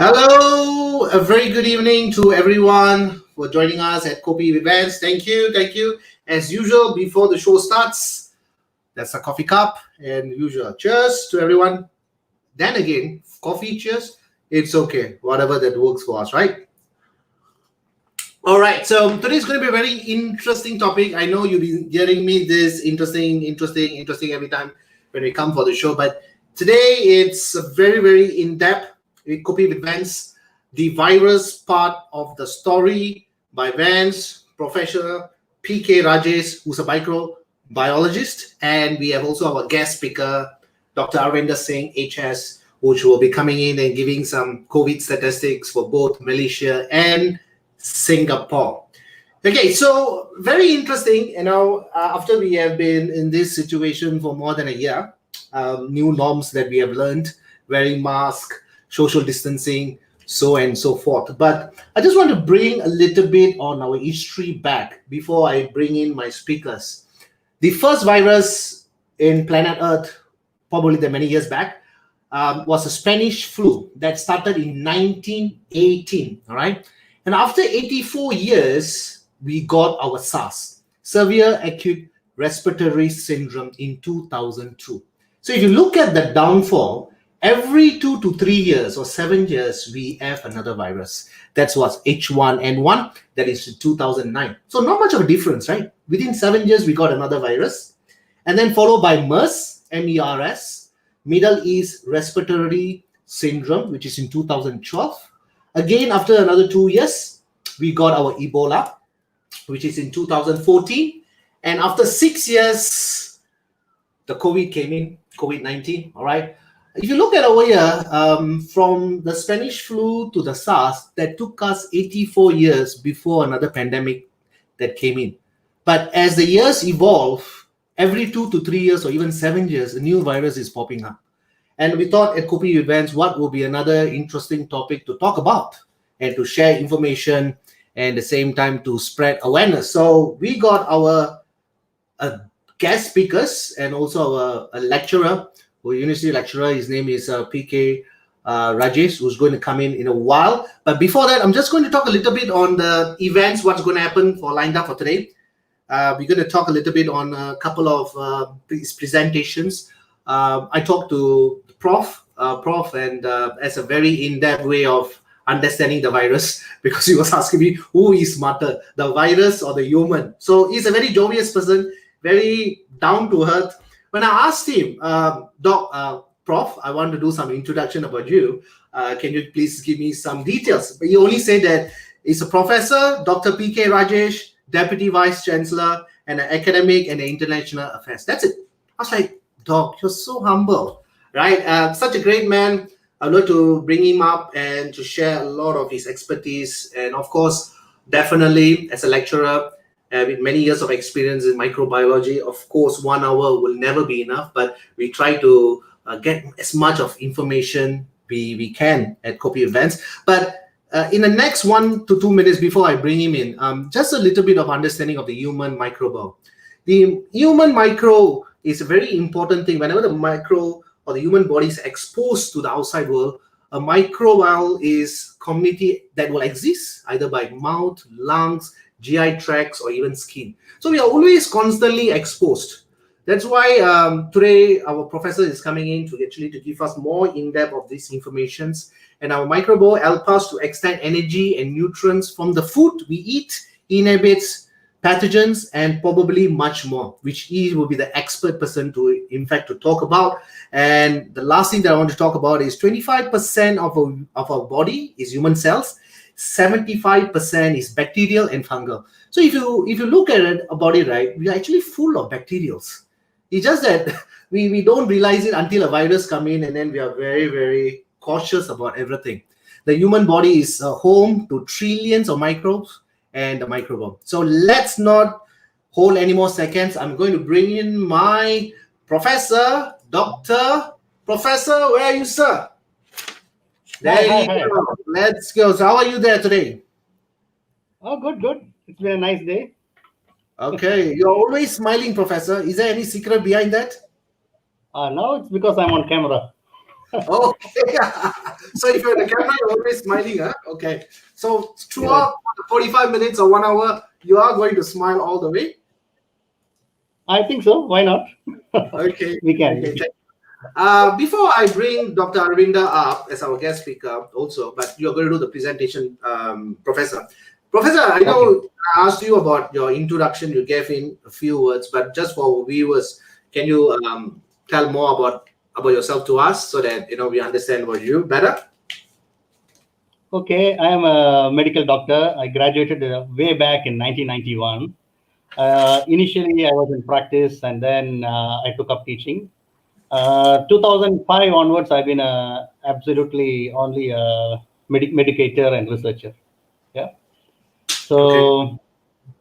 Hello, a very good evening to everyone for joining us at Kopi Events. Thank you, thank you. As usual, before the show starts, that's a coffee cup and usual. Cheers to everyone. Then again, coffee, cheers. It's okay, whatever that works for us, right? All right, so today's going to be a very interesting topic. I know you've been hearing me this interesting every time when we come for the show, but today it's a very in depth. We copy with Vance, the virus part of the story by Vance, Professor PK Rajesh, who's a microbiologist, and we have also our guest speaker, Dr Arindam Singh, HS, which will be coming in and giving some COVID statistics for both Malaysia and Singapore. Okay, so very interesting. After we have been in this situation for more than a year, new norms that we have learned, wearing mask, social distancing, so and so forth. But I just want to bring a little bit on our history back before I bring in my speakers. The first virus in planet Earth, probably many years back, was a Spanish flu that started in 1918. All right. And after 84 years, we got our SARS, Severe Acute Respiratory Syndrome, in 2002. So if you look at the downfall, every 2 to 3 years or 7 years, we have another virus. That's what's H1N1, that is 2009. So not much of a difference, right? Within 7 years, we got another virus. And then followed by MERS, MERS, Middle East Respiratory Syndrome, which is in 2012. Again, after another 2 years, we got our Ebola, which is in 2014. And after 6 years, the COVID came in, COVID-19, all right? If you look at over here, from the Spanish flu to the SARS, that took us 84 years before another pandemic that came in. But as the years evolve, every 2 to 3 years or even 7 years, a new virus is popping up. And we thought at Kopi Events, what will be another interesting topic to talk about and to share information and at the same time to spread awareness. So we got our guest speakers and also a lecturer, a university lecturer. His name is PK Rajesh, who's going to come in a while. But before that, I'm just going to talk a little bit on the events, what's going to happen for lined up for today. We're going to talk a little bit on a couple of presentations. I talked to Prof, and as a very in-depth way of understanding the virus, because he was asking me who is smarter, the virus or the human. So he's a very jovial person, very down to earth. When I asked him, Prof, I want to do some introduction about you. Can you please give me some details? But he only said that he's a professor, Dr. PK Rajesh, Deputy Vice Chancellor, and an academic and international affairs. That's it. I was like, Doc, you're so humble, right? Such a great man. I'd love to bring him up and to share a lot of his expertise. And of course, definitely as a lecturer, with many years of experience in microbiology, of course, 1 hour will never be enough, but we try to get as much of information we can at Kopi Events. But in the next 1 to 2 minutes before I bring him in, just a little bit of understanding of the human microbiome. The human micro is a very important thing. Whenever the micro or the human body is exposed to the outside world, a microbiome is community that will exist either by mouth, lungs, GI tracts, or even skin. So we are always constantly exposed. That's why today our professor is coming in to give us more in-depth of these informations. And our microbiome help us to extend energy and nutrients from the food we eat, inhibits pathogens, and probably much more, which he will be the expert person to talk about. And the last thing that I want to talk about is 25% of our body is human cells, 75% is bacterial and fungal. So if you look at it about it, right, we are actually full of bacterials. It's just that we don't realize it until a virus come in, and then we are very cautious about everything. The human body is a home to trillions of microbes and the microbiome. So let's not hold any more seconds. I'm going to bring in my professor, Professor, where are you, sir? There you go. Let's go. So how are you there today? Oh, good. It's been a nice day. Okay. You're always smiling, Professor. Is there any secret behind that? No, it's because I'm on camera. Oh, yeah. So if you're in the camera, you're always smiling, huh? Okay. So throughout the 45 minutes or 1 hour, you are going to smile all the way? I think so. Why not? Okay. We can. Okay. Before I bring Dr. Arindam up as our guest speaker also, but you're going to do the presentation, Professor. Professor, I know Okay. I asked you about your introduction. You gave in a few words, but just for viewers, can you tell more about yourself to us so that we understand about you better? Okay. I am a medical doctor. I graduated way back in 1991. Initially, I was in practice, and then I took up teaching. 2005 onwards, I've been absolutely only a medicator and researcher. Yeah. Okay. So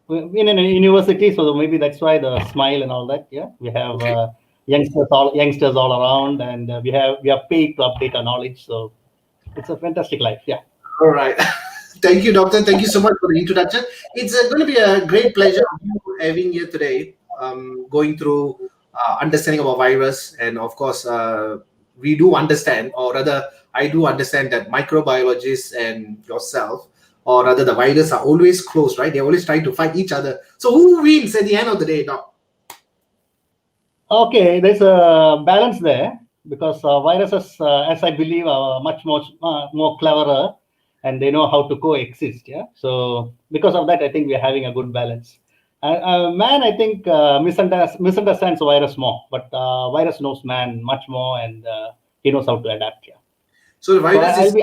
in a university, so maybe that's why the smile and all that. Yeah, we have Okay. youngsters all around, and we are paid to update our knowledge. So it's a fantastic life. Yeah. All right. Thank you, Doctor. Thank you so much for the introduction. It's going to be a great pleasure of you having you today, going through understanding about virus. And of course, we do understand, or rather, I do understand that microbiologists and yourself, or rather the virus, are always close, right? They're always trying to fight each other. So who wins at the end of the day, Doc? Okay, there's a balance there because viruses, as I believe, are much more cleverer, and they know how to coexist. Yeah. So because of that, I think we're having a good balance. Man, I think misunderstands virus more, but virus knows man much more, and he knows how to adapt. Yeah. So the So virus is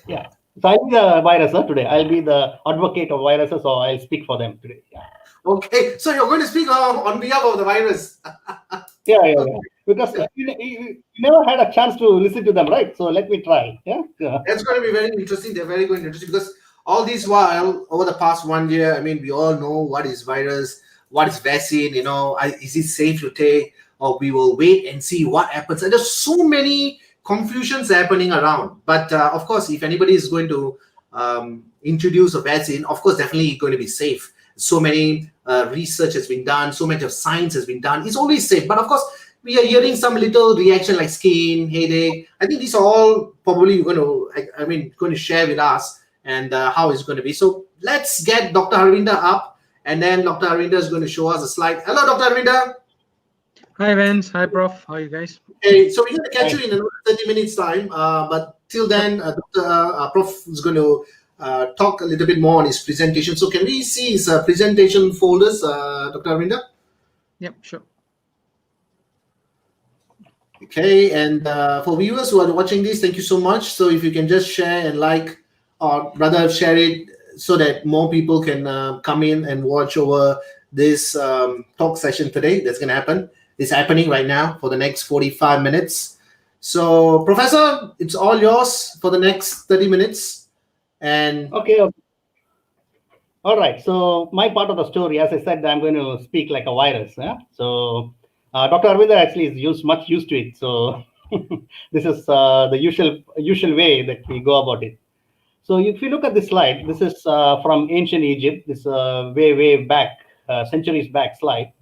yeah. So I'll be the virus today. I'll be the advocate of viruses, or I'll speak for them today. Yeah. okay. So you're going to speak on behalf of the virus. Yeah. Because you never had a chance to listen to them, right? So let me try. Yeah. That's going to be very interesting. They're very going to be interesting because all this while over the past 1 year, I mean, we all know what is virus, what is vaccine. Is it safe to take, or we will wait and see what happens. And there's so many confusions happening around. But of course, if anybody is going to introduce a vaccine, of course, definitely going to be safe. So many research has been done, so much of science has been done. It's always safe, but of course we are hearing some little reaction like skin, headache. I think these are all probably you're going to, going to share with us and how it's going to be. So let's get Dr. Harvinder up, and then Dr. Harvinder is going to show us a slide. Hello, Dr. Harvinder. Hi, Vance. Hi, Prof. How are you guys? Okay, so we're going to catch you Hi. in another 30 minutes time. But till then, Dr. Prof is going to talk a little bit more on his presentation. So can we see his presentation folders, Dr. Harvinder? Yep, sure. Okay, and for viewers who are watching this, thank you so much. So if you can just share and like, or rather share it so that more people can come in and watch over this talk session today. That's going to happen. It's happening right now for the next 45 minutes. So, Professor, it's all yours for the next 30 minutes. And Okay. All right. So my part of the story, as I said, I'm going to speak like a virus. Yeah? So Dr. Arvinder actually is much used to it. So this is the usual way that we go about it. So if you look at this slide, this is from ancient Egypt. This way back, centuries back slide.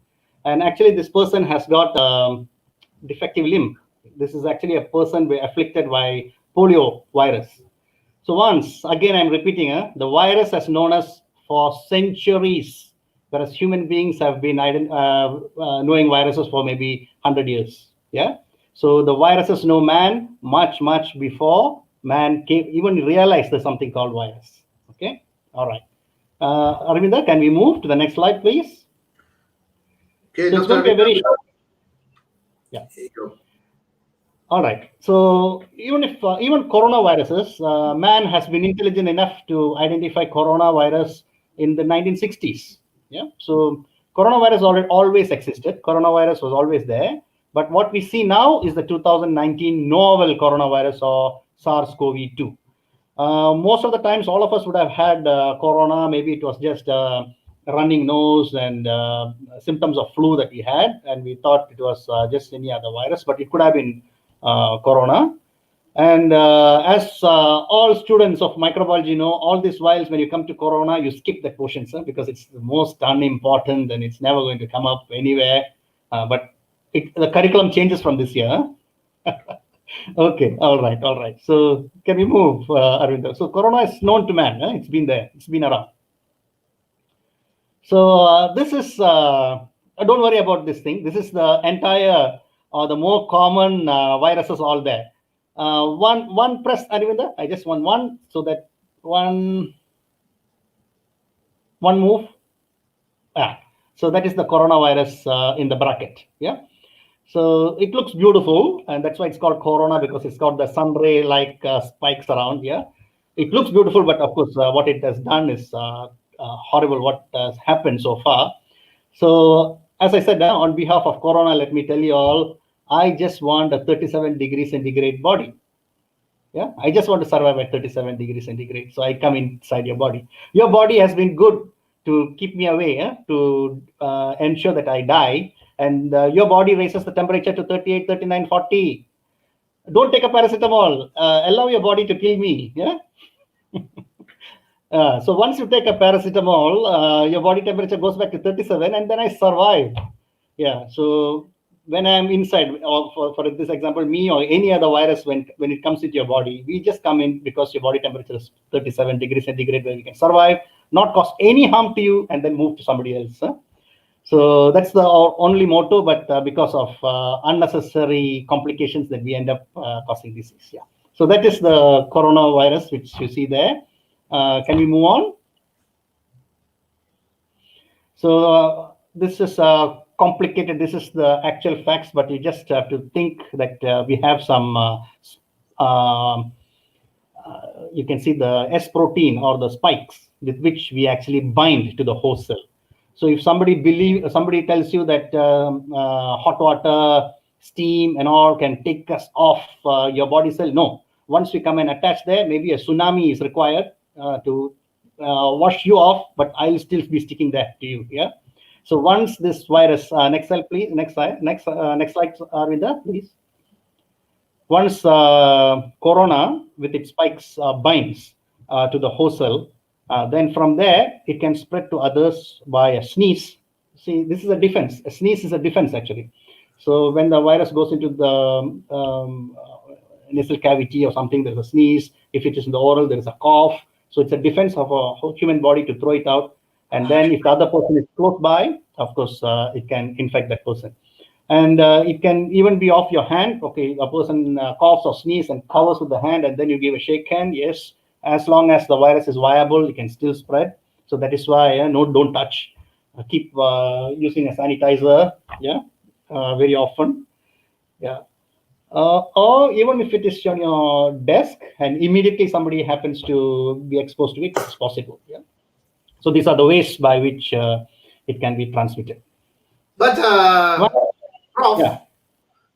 And actually, this person has got defective limb. This is actually a person afflicted by polio virus. So once again, I'm repeating, the virus has known us for centuries, whereas human beings have been knowing viruses for maybe 100 years. Yeah. So the viruses know man much before man even realized there's something called virus. Okay. All right. Arvinder, can we move to the next slide, please? okay, So it's going to be a very short. Yeah. There you go. All right. So even coronaviruses, man has been intelligent enough to identify coronavirus in the 1960s. Yeah. So coronavirus always existed. Coronavirus was always there. But what we see now is the 2019 novel coronavirus or SARS-CoV-2. Most of the times, all of us would have had corona. Maybe it was just a running nose and symptoms of flu that we had, and we thought it was just any other virus, but it could have been corona. And as all students of microbiology know, all these whiles, when you come to corona, you skip that portion, sir, because it's the most unimportant and it's never going to come up anywhere. But the curriculum changes from this year. Okay, all right. So can we move, Arvinder? So corona is known to man. It's been there. It's been around. So this is, don't worry about this thing. This is the entire or the more common viruses all there. One press, Arvinder. I just want one so that one move. Ah, so that is the coronavirus in the bracket. Yeah. So it looks beautiful, and that's why it's called corona, because it's got the sun ray like spikes around. Yeah, it looks beautiful, but of course, what it has done is horrible. What has happened so far. So as I said, on behalf of corona, let me tell you all, I just want a 37 degrees centigrade body. Yeah, I just want to survive at 37 degrees centigrade. So I come inside your body. Your body has been good to keep me away, to ensure that I die. And your body raises the temperature to 38, 39, 40. Don't take a paracetamol. Allow your body to kill me. Yeah. So once you take a paracetamol, your body temperature goes back to 37, and then I survive. Yeah. So when I'm inside, or for this example, me or any other virus, when it comes into your body, we just come in because your body temperature is 37 degrees centigrade, where we can survive, not cause any harm to you, and then move to somebody else. So that's the only motto, but because of unnecessary complications, that we end up causing disease. Yeah. So that is the coronavirus, which you see there. Can we move on? So this is complicated. This is the actual facts, but you just have to think that we have some, you can see the S protein or the spikes with which we actually bind to the host cell. So if somebody tells you that hot water, steam and all can take us off your body cell, no. Once we come and attach there, maybe a tsunami is required to wash you off, but I'll still be sticking there to you. Yeah. So once this virus, next slide, please. Next slide, Arvinder, please. Once corona with its spikes binds to the host cell, then from there it can spread to others by a sneeze. See, this is a defense. A sneeze is a defense actually. So when the virus goes into the nasal cavity or something, there's a sneeze. If it is in the oral, there is a cough. So it's a defense of a whole human body to throw it out. And then if the other person is close by, of course, it can infect that person. And it can even be off your hand. Okay, a person coughs or sneezes and covers with the hand, and then you give a shake hand. Yes, as long as the virus is viable, it can still spread. So that is why, no, don't touch. Keep using a sanitizer, yeah, very often. Yeah. Or even if it is on your desk and immediately somebody happens to be exposed to it, it's possible. Yeah. So these are the ways by which it can be transmitted. But Prof, yeah.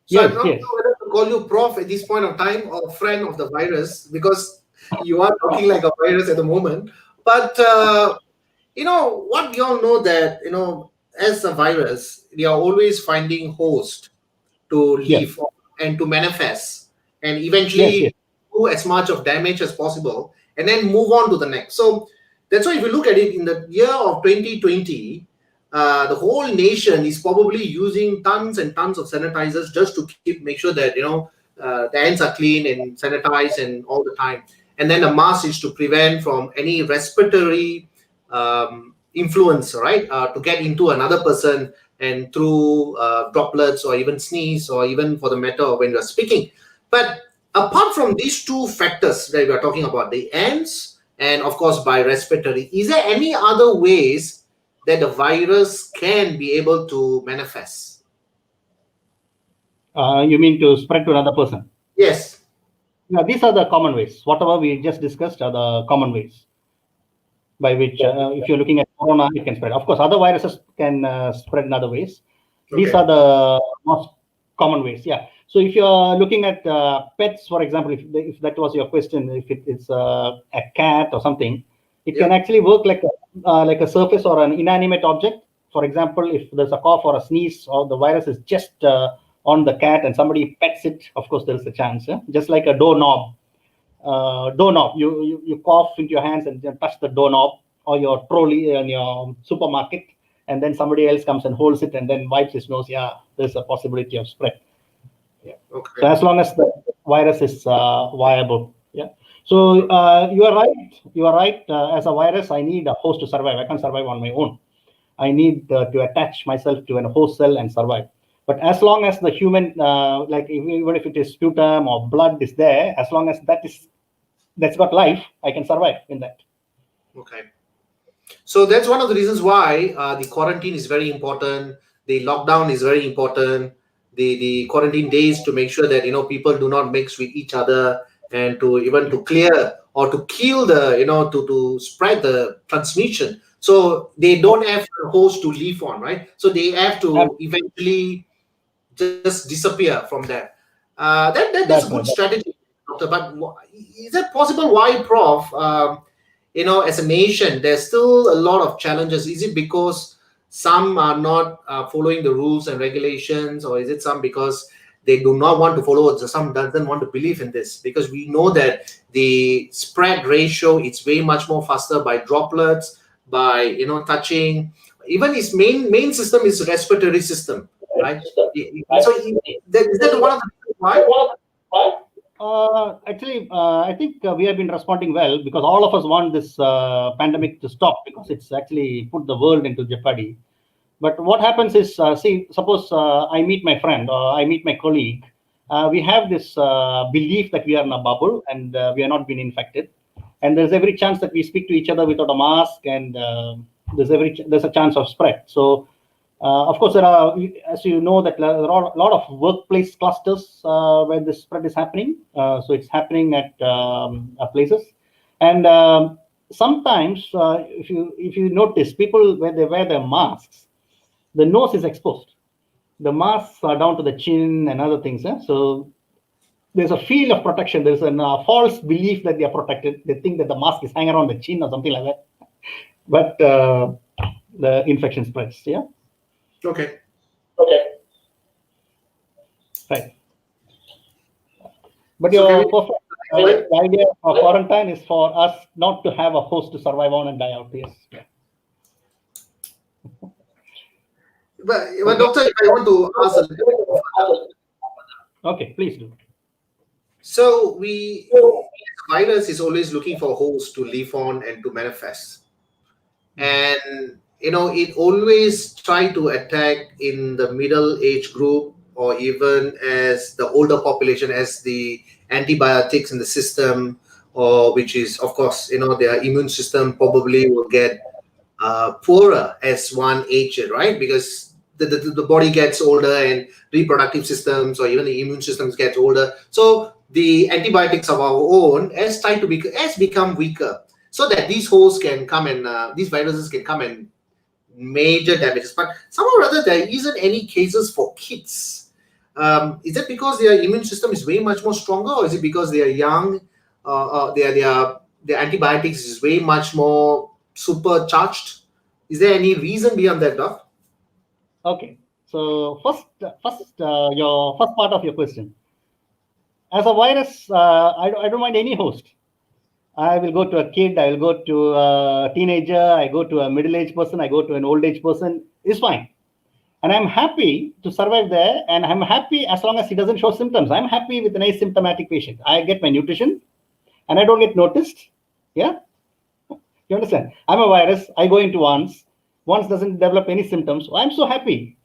so I'm not sure whether to call you Prof at this point of time or friend of the virus, because you are looking like a virus at the moment. But what we all know that as a virus, we are always finding host to live and to manifest, and eventually do as much of damage as possible, and then move on to the next. So that's why if you look at it in the year of 2020, the whole nation is probably using tons and tons of sanitizers just to make sure that the hands are clean and sanitized and all the time. And then the mask is to prevent from any respiratory influence, right? To get into another person and through droplets or even sneeze, or even for the matter when you're speaking. But apart from these two factors that we are talking about, the ants and of course by respiratory, is there any other ways that the virus can be able to manifest? You mean to spread to another person? Yes. Now, these are the common ways. Whatever we just discussed are the common ways by which, if you're looking at corona, it can spread. Of course, other viruses can spread in other ways. Okay. These are the most common ways. Yeah. So if you're looking at pets, for example, if that was your question, if it's a cat or something, it can actually work like a surface or an inanimate object. For example, if there's a cough or a sneeze, or the virus is just on the cat and somebody pets it, of course, there is a chance. Just like a doorknob. You cough into your hands and touch the doorknob, or your trolley in your supermarket, and then somebody else comes and holds it and then wipes his nose. Yeah, there's a possibility of spread. Yeah. Okay. So as long as virus is viable. Yeah. So you are right. You are right. As a virus, I need a host to survive. I can't survive on my own. I need to attach myself to a host cell and survive. But as long as the human, even if it is sputum or blood is there, as long as that's got life, I can survive in that. Okay. So that's one of the reasons why the quarantine is very important. The lockdown is very important. The quarantine days to make sure that people do not mix with each other, and to clear or to kill the to spread the transmission. So they don't have a host to live on, right? So they have to eventually just disappear from that. That's a good right. strategy, Doctor. But is it possible? Why, Prof? As a nation, there's still a lot of challenges. Is it because some are not following the rules and regulations, or is it some because they do not want to follow, some doesn't want to believe in this? Because we know that the spread ratio is way much more faster by droplets, by touching. Even his main system is respiratory system, right? So is that one of the reasons why? Actually, I think we have been responding well, because all of us want this pandemic to stop, because it's actually put the world into jeopardy. But what happens is, suppose I meet my friend or I meet my colleague. We have this belief that we are in a bubble and we are not being infected. And there's every chance that we speak to each other without a mask, and there's a chance of spread. So, of course, there are, as you know, that there are a lot of workplace clusters where this spread is happening. So it's happening at places, and sometimes if you notice, people when they wear their masks, the nose is exposed. The masks are down to the chin and other things. So there's a feel of protection. There's a false belief that they are protected. They think that the mask is hanging around the chin or something like that. But the infection spreads. Yeah. Okay. Right. But your perfect idea of quarantine is for us not to have a host to survive on and die out. Yes. Yeah. But Doctor, if I want to ask a little bit further. Okay, please do. So virus is always looking for a host to live on and to manifest. And it always try to attack in the middle age group, or even as the older population, as the antibiotics in the system, or which is, of course, their immune system probably will get poorer as one ages, right? Because the body gets older, and reproductive systems or even the immune systems gets older. So the antibiotics of our own has become weaker, so that these hosts can come and these viruses can come and major damages. But somehow or other, there isn't any cases for kids. Is that because their immune system is way much more stronger, or is it because they are young? Their antibiotics is way much more supercharged. Is there any reason beyond that, Doc? Okay. So first, your first part of your question. As a virus, I don't mind any host. I will go to a kid, I will go to a teenager, I go to a middle-aged person, I go to an old-age person. It's fine. And I'm happy to survive there. And I'm happy as long as he doesn't show symptoms. I'm happy with an asymptomatic patient. I get my nutrition and I don't get noticed. Yeah. You understand? I'm a virus. I go into once doesn't develop any symptoms. I'm so happy.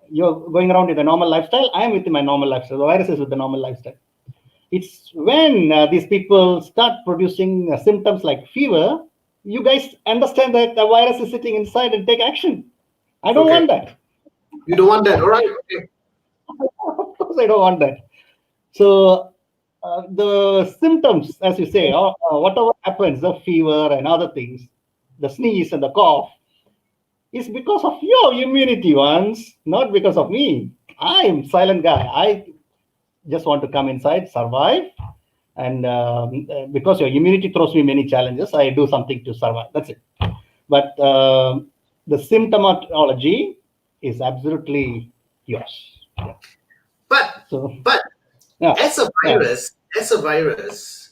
You're going around with a normal lifestyle. I'm with my normal lifestyle. The virus is with the normal lifestyle. It's when these people start producing symptoms like fever, you guys understand that the virus is sitting inside and take action. I don't want that. You don't want that, all right? Okay. Of course, I don't want that. So the symptoms, as you say, whatever happens, the fever and other things, the sneeze and the cough, is because of your immunity ones, not because of me. I'm silent guy. I just want to come inside, survive, and because your immunity throws me many challenges, I do something to survive. That's it. But the symptomatology is absolutely yours. Yeah. But yeah. as a virus,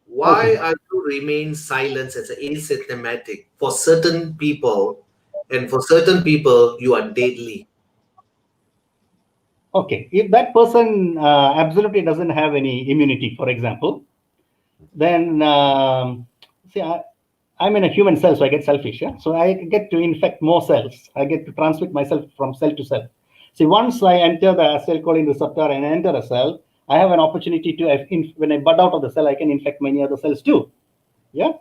why are you remain silent as asymptomatic for certain people, and for certain people you are deadly? Okay, if that person absolutely doesn't have any immunity, for example, then see, I'm in a human cell, so I get selfish. Yeah? So I get to infect more cells. I get to transmit myself from cell to cell. See, once I enter the acetylcholine receptor and enter a cell, I have an opportunity to, when I bud out of the cell, I can infect many other cells too. Yeah.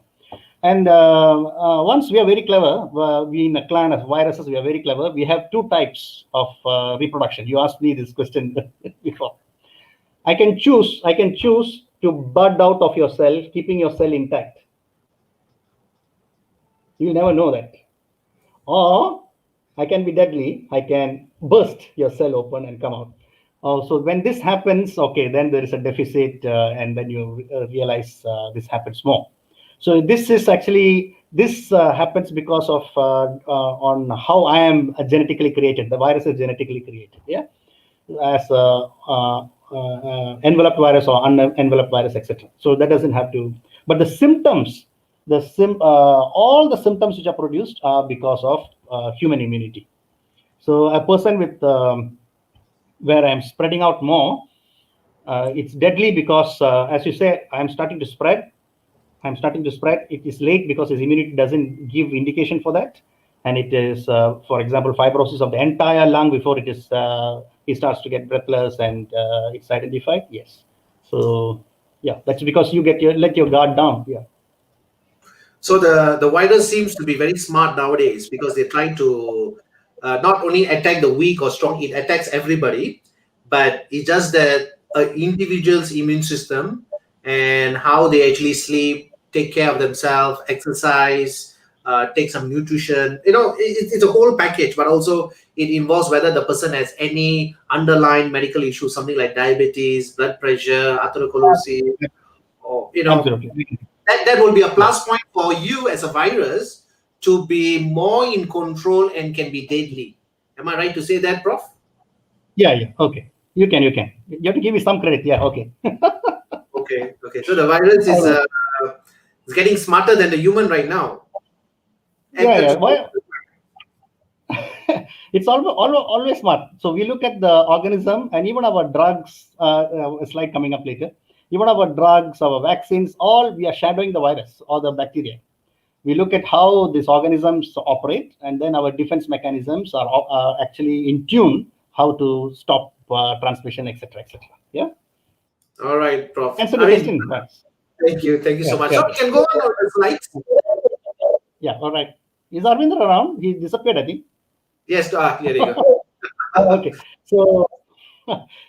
And once we are very clever, we in a clan of viruses, we are very clever. We have two types of reproduction. You asked me this question before. I can choose to bud out of your cell, keeping your cell intact. You never know that. Or I can be deadly. I can burst your cell open and come out. So when this happens, okay, then there is a deficit, and then you realize this happens more. So this is actually, this happens because of on how I am genetically created. The virus is genetically created, yeah, as enveloped virus or unenveloped virus, etc. So that doesn't have to. But the symptoms, all the symptoms which are produced are because of human immunity. So a person with where I'm spreading out more, it's deadly because, as you say, I'm starting to spread. It is late because his immunity doesn't give indication for that. And it is, for example, fibrosis of the entire lung before it is, he starts to get breathless and it's identified. Yes. So, yeah, that's because you let your guard down. Yeah. So the virus seems to be very smart nowadays because they're trying to not only attack the weak or strong, it attacks everybody, but it's just that individual's immune system and how they actually sleep, take care of themselves, exercise, take some nutrition. It's a whole package, but also it involves whether the person has any underlying medical issues, something like diabetes, blood pressure, atherosclerosis, or Absolutely. that will be a plus point for you as a virus to be more in control and can be deadly. Am I right to say that, Prof? Yeah. Okay. You can. You have to give me some credit. Yeah. Okay. Okay. So the virus is getting smarter than the human right now. Yeah. Why? It's always smart. So we look at the organism and even our drugs, a slide coming up later, even our drugs, our vaccines, all we are shadowing the virus or the bacteria. We look at how these organisms operate, and then our defense mechanisms are actually in tune how to stop transmission, etc., etc. Yeah. All right, Prof. Answer the question. Thank you so much. So we can go on the slides. Yeah. All right. Is Harvinder around? He disappeared, I think. Yes. Here you go. Okay.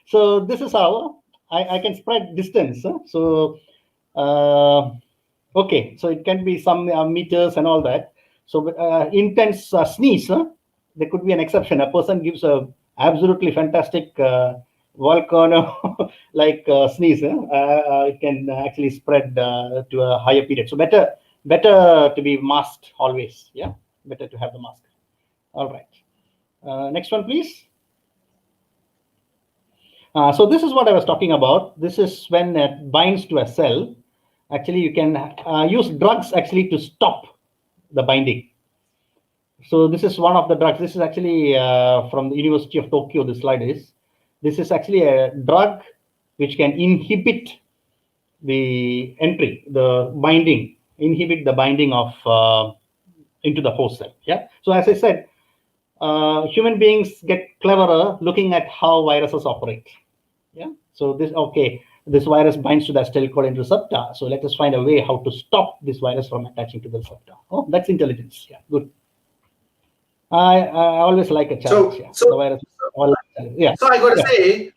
So this is how I can spread distance. So okay. So it can be some meters and all that. So intense sneeze. There could be an exception. A person gives a absolutely fantastic volcano like sneeze. It can actually spread to a higher period. So better to be masked always. Yeah. Better to have the mask. All right. Next one, please. So this is what I was talking about. This is when it binds to a cell. Actually, you can use drugs actually to stop the binding. So this is one of the drugs. This is actually from the University of Tokyo. This slide is. This is actually a drug which can inhibit the entry, the binding, inhibit the binding of into the host cell. Yeah. So as I said, human beings get cleverer looking at how viruses operate. Yeah. So this virus binds to the acetylcholine receptor. So let us find a way how to stop this virus from attaching to the receptor. Oh, that's intelligence. Yeah, good. I always like a challenge. So I got to say,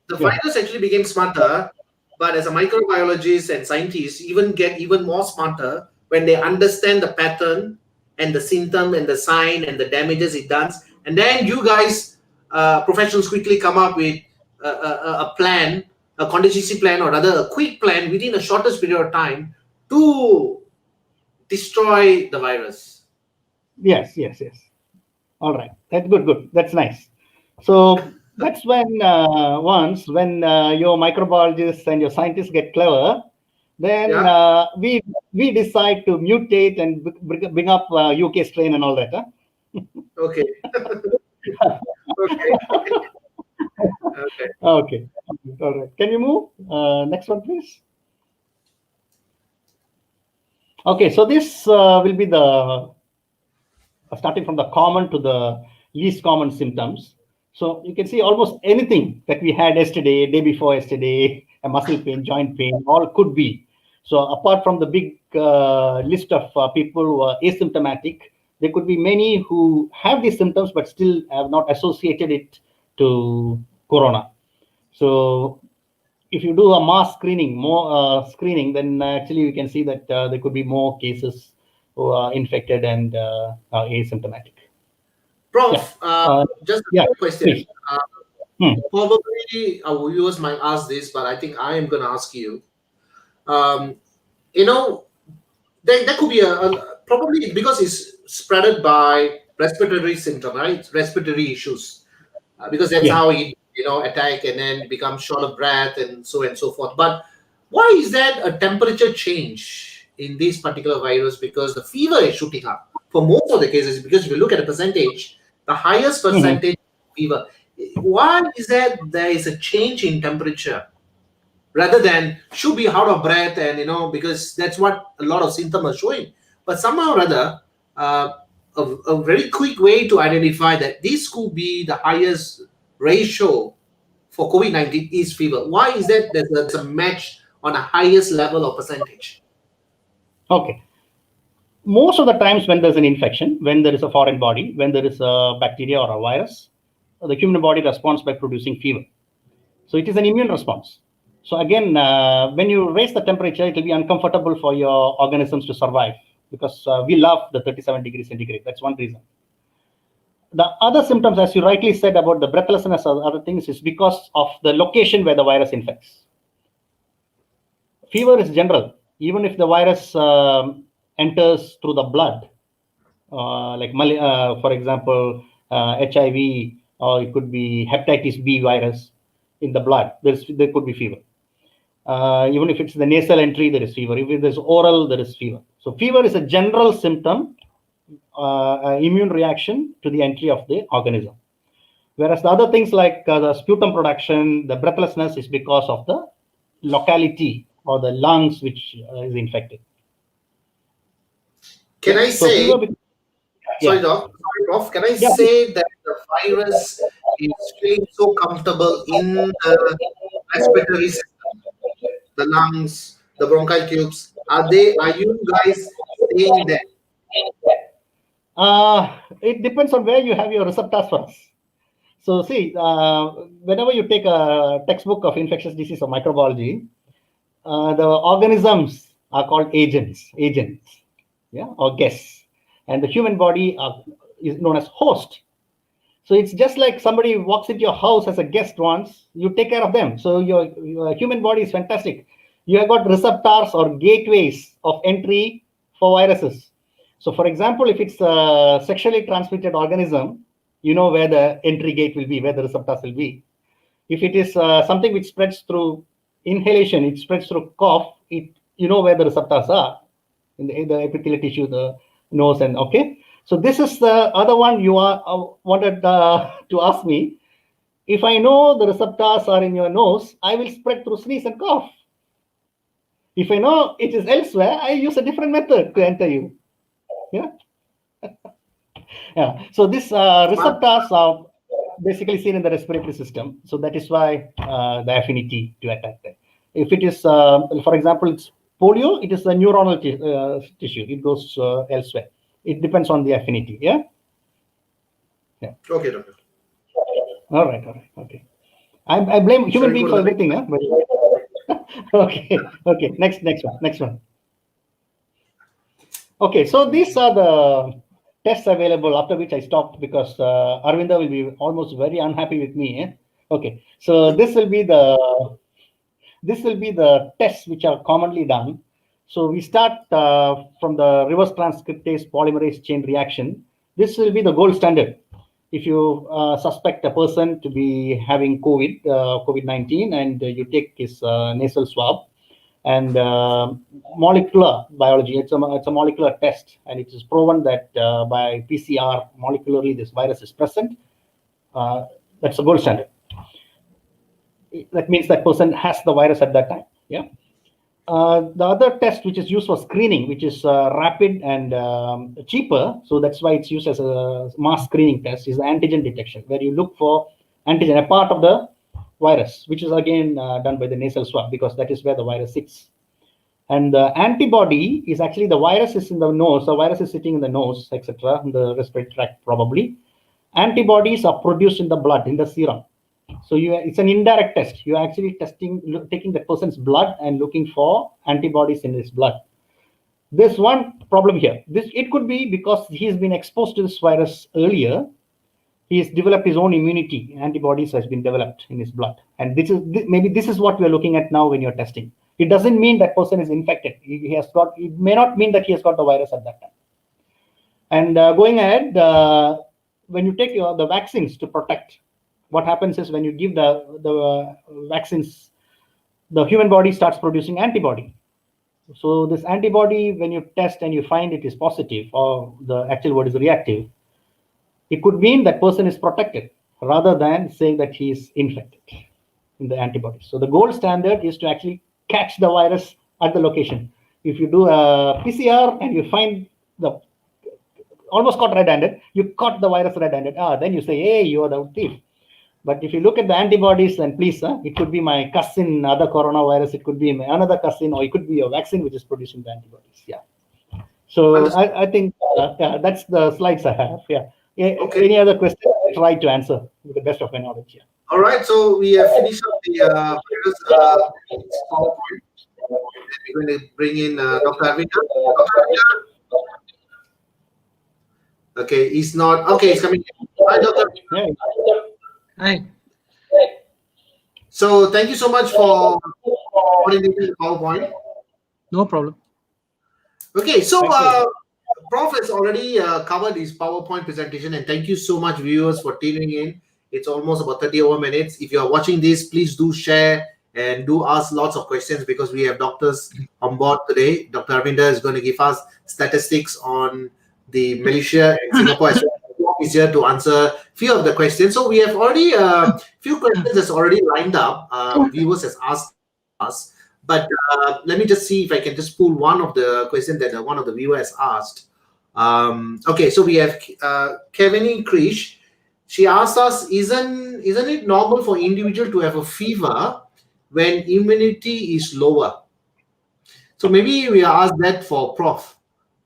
the virus actually became smarter, but as a microbiologist and scientist, get even more smarter when they understand the pattern and the symptom and the sign and the damages it does. And then you guys, professionals, quickly come up with a plan, a contingency plan, or rather a quick plan within the shortest period of time to destroy the virus. Yes. All right. That's good. That's nice. So that's when your microbiologists and your scientists get clever, then we decide to mutate and bring up UK strain and all that. Huh? Okay. Okay. Okay. Okay. All right. Can you move? Next one, please. Okay. So this will be the starting from the common to the least common symptoms. So you can see almost anything that we had yesterday, day before yesterday, a muscle pain, joint pain, all could be. So apart from the big list of people who are asymptomatic, there could be many who have these symptoms but still have not associated it to corona. So if you do a mass screening, more screening, then actually you can see that there could be more cases who are infected and are asymptomatic. Prof, Uh, just a yeah, quick question. please. Hmm. Probably our viewers might ask this, but I think I am going to ask you. Um, you know, there could be probably because it's spreaded by respiratory symptom, right? Respiratory issues, because that's Yeah. how it attack and then become short of breath and so forth. But why is that a temperature change in this particular virus? Because the fever is shooting up for most of the cases. Because if you look at the percentage, the highest Mhm. percentage fever. Why is that there is a change in temperature rather than should be out of breath and because that's what a lot of symptoms are showing. But somehow or other, uh, a very quick way to identify that this could be the highest ratio for COVID-19 is fever. Why is that there's a match on a highest level of percentage? Okay. Most of the times when there's an infection, when there is a foreign body, when there is a bacteria or a virus, the human body responds by producing fever. So it is an immune response. So again, when you raise the temperature, it will be uncomfortable for your organisms to survive because we love the 37 degrees centigrade. That's one reason. The other symptoms, as you rightly said about the breathlessness or other things, is because of the location where the virus infects. Fever is general. Even if the virus enters through the blood, for example, HIV, or it could be hepatitis B virus in the blood, there could be fever. Even if it's the nasal entry, there is fever. If it is oral, there is fever. So fever is a general symptom, immune reaction to the entry of the organism. Whereas the other things like the sputum production, the breathlessness is because of the locality or the lungs which is infected. Can I So say, fever, sorry, yeah, Doc, sorry, Prof, can I yeah. say that the virus is feeling so comfortable in the respiratory system, the lungs, the bronchial tubes? Are you guys saying that? It depends on where you have your receptors first. So see, whenever you take a textbook of infectious disease or microbiology, the organisms are called agents, yeah, or guests, and the human body is known as host. So it's just like somebody walks into your house as a guest once, you take care of them. So your human body is fantastic. You have got receptors or gateways of entry for viruses. So for example, if it's a sexually transmitted organism, you know where the entry gate will be, where the receptors will be. If it is something which spreads through inhalation, it spreads through cough, you know where the receptors are in the epithelial tissue, the nose, and okay. So this is the other one you are wanted to ask me. If I know the receptors are in your nose, I will spread through sneeze and cough. If I know it is elsewhere, I use a different method to enter you. Yeah. Yeah. So these Smart. receptors are basically seen in the respiratory system. So that is why the affinity to attack them. If it is, for example, it's polio, it is a neuronal tissue. It goes elsewhere. It depends on the affinity. Yeah. Yeah. Okay, doctor. All right. All right. Okay. I blame Shall human we go beings to for the next? everything. Huh? Okay. Okay. Next one. Okay, so these are the tests available, after which I stopped because Arvinda will be almost very unhappy with me. Eh? Okay, so this will be the tests which are commonly done. So we start from the reverse transcriptase polymerase chain reaction. This will be the gold standard. If you suspect a person to be having COVID-19, and you take his nasal swab, and molecular biology, it's a molecular test, and it is proven that by PCR molecularly this virus is present. That's a gold standard. that means that person has the virus at that time. Yeah. The other test which is used for screening, which is rapid and cheaper, so that's why it's used as a mass screening test, is the antigen detection, where you look for antigen, a part of the virus, which is again done by the nasal swab, because that is where the virus sits. And the antibody is actually, the virus is in the nose, the virus is sitting in the nose, etc., in the respiratory tract probably. Antibodies are produced in the blood, in the serum. So it's an indirect test. You're actually taking the person's blood and looking for antibodies in his blood. There's one problem here. It could be because he's been exposed to this virus earlier. He's developed his own immunity. Antibodies has been developed in his blood. And maybe this is what we're looking at now when you're testing. It doesn't mean that person is infected. It may not mean that he has got the virus at that time. And going ahead, when you take the vaccines to protect, what happens is when you give the vaccines, the human body starts producing antibody. So this antibody, when you test and you find it is positive, or the actual word is reactive, it could mean that person is protected rather than saying that he is infected in the antibody. So the gold standard is to actually catch the virus at the location. If you do a PCR and you find the almost caught red-handed, you caught the virus red-handed, then you say, hey, you are the thief. But if you look at the antibodies, then please, it could be my cousin, other coronavirus, it could be another cousin, or it could be a vaccine which is producing the antibodies. Yeah. So I think that's the slides I have. Yeah. Okay. Any other questions? I try to answer with the best of my knowledge. Yeah. All right. So we have finished up the virus PowerPoint. We're going to bring in Dr. Harvinder. Dr. Harvinder. Okay, he's not. Okay, he's coming in. Hi, Dr. Yeah. Hi. So thank you so much for coordinating the PowerPoint. No problem. Okay, so Prof has already covered his PowerPoint presentation, and thank you so much, viewers, for tuning in. It's almost about 30 over minutes. If you are watching this, please do share and do ask lots of questions, because we have doctors on board today. Dr. Arindam is going to give us statistics on the Malaysia and Singapore as well. Is here to answer a few of the questions. So we have already a few questions that's already lined up. Viewers has asked us, but let me just see if I can just pull one of the questions that one of the viewers asked. Okay, so we have Kevin Krish. She asked us, isn't it normal for individual to have a fever when immunity is lower? So maybe we ask that for Prof.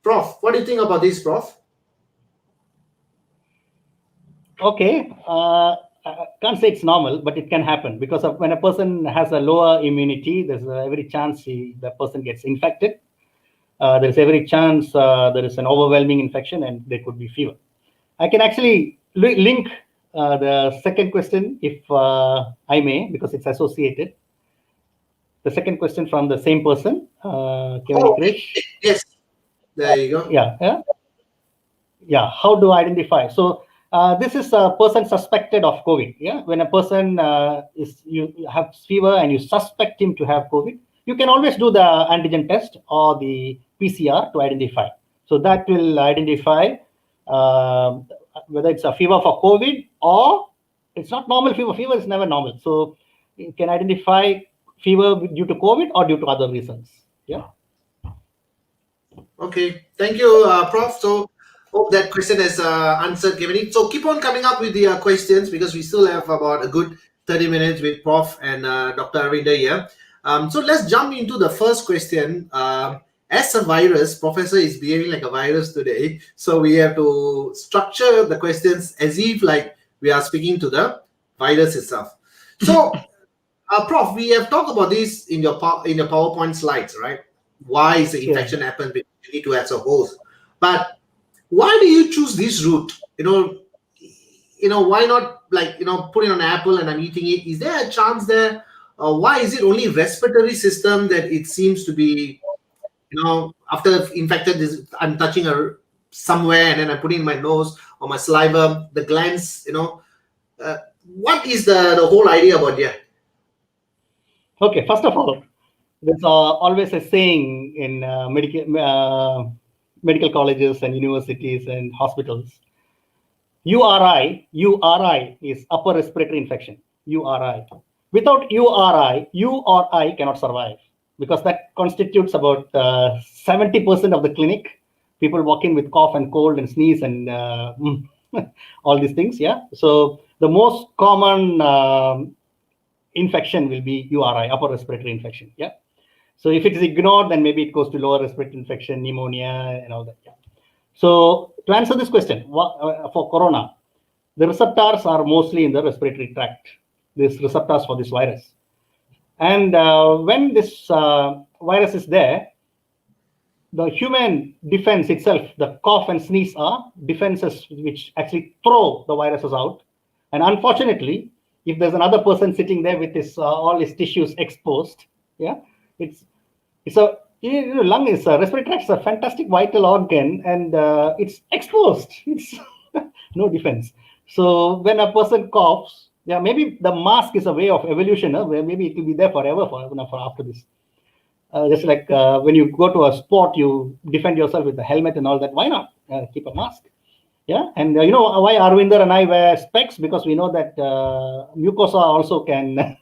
Prof, what do you think about this, Prof? Okay, I can't say it's normal, but it can happen, because when a person has a lower immunity, there's every chance the person gets infected. There's every chance there is an overwhelming infection and there could be fever. I can actually link the second question, if I may, because it's associated. The second question from the same person, Kevin Krish. Yes, there you go. Yeah. How do I identify? So this is a person suspected of COVID. Yeah, when a person you have fever and you suspect him to have COVID, you can always do the antigen test or the PCR to identify. So that will identify whether it's a fever for COVID or it's not normal fever. Fever is never normal. So you can identify fever due to COVID or due to other reasons. Yeah. Okay. Thank you, Prof. So hope that question is answered, Kevin. So keep on coming up with the questions, because we still have about a good 30 minutes with Prof and Dr. Arindam here. So let's jump into the first question. As a virus, Professor is behaving like a virus today. So we have to structure the questions as if like we are speaking to the virus itself. So, Prof, we have talked about this in your PowerPoint slides, right? Why is the infection happen between you two as a host? But why do you choose this route? Why not put it on an apple and I'm eating it? Is there a chance there? Why is it only respiratory system that it seems to be, after infected, I'm touching somewhere and then I'm putting in my nose or my saliva, the glands, what is the whole idea about here? Okay, first of all, there's always a saying in medical colleges and universities and hospitals. URI is upper respiratory infection. URI. Without you or I cannot survive, because that constitutes about 70% of the clinic. People walk in with cough and cold and sneeze and all these things. Yeah. So the most common infection will be URI, upper respiratory infection. Yeah. So if it is ignored, then maybe it goes to lower respiratory infection, pneumonia, and all that. Yeah. So to answer this question, for corona, the receptors are mostly in the respiratory tract. These receptors for this virus. And when this virus is there, the human defense itself, the cough and sneeze are defenses which actually throw the viruses out. And unfortunately, if there's another person sitting there with his all his tissues exposed, yeah, it's a lung is a respiratory tract is a fantastic vital organ, and it's exposed. It's no defense. So when a person coughs, yeah, maybe the mask is a way of evolution, where maybe it will be there forever for after this. Just like when you go to a sport, you defend yourself with a helmet and all that. Why not keep a mask? Yeah, and you know why Arvinder and I wear specs, because we know that mucosa also can.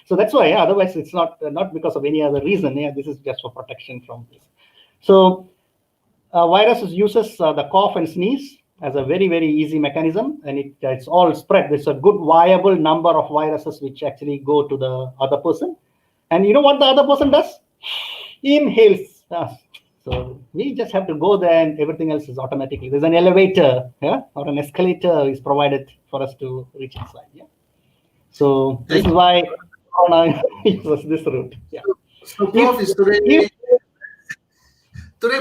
So that's why. Yeah, otherwise it's not because of any other reason. Yeah, this is just for protection from this. So virus uses the cough and sneeze as a very, very easy mechanism, and it's all spread. There's a good viable number of viruses which actually go to the other person. And you know what the other person does? Inhales. So we just have to go there, and everything else is automatically. There's an elevator, yeah, or an escalator is provided for us to reach inside. Yeah. So this is why Corona uses this route. Yeah. So Prof is today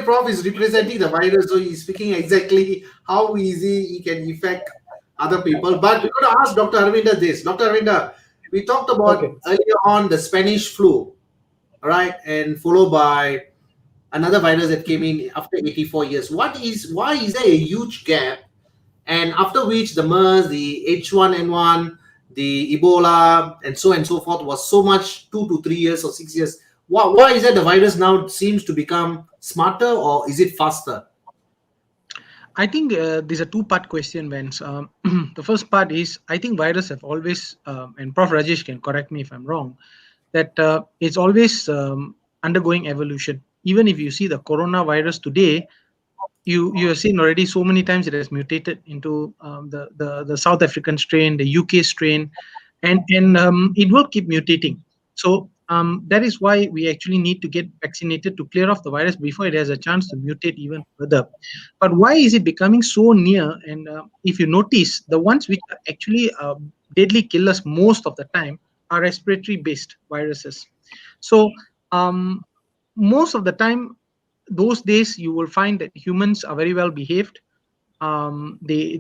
Prof is representing the virus, so he's speaking exactly how easy he can affect other people. But we're going to ask Dr. Arindam this. Dr. Arindam, we talked about earlier on the Spanish flu, all right, and followed by another virus that came in after 84 years. Why is there a huge gap? And after which the MERS, the H1N1, the Ebola, and so forth was so much 2 to 3 years or 6 years. Why is that the virus now seems to become smarter, or is it faster? I think these are two-part question, Vance. The first part is, I think viruses have always, and Prof. Rajesh can correct me if I'm wrong, that it's always undergoing evolution. Even if you see the coronavirus today, you have seen already so many times it has mutated into the South African strain, the UK strain, and it will keep mutating. So that is why we actually need to get vaccinated to clear off the virus before it has a chance to mutate even further. But why is it becoming so near? And if you notice, the ones which are actually deadly killers most of the time are respiratory-based viruses. So most of the time, those days you will find that humans are very well behaved. They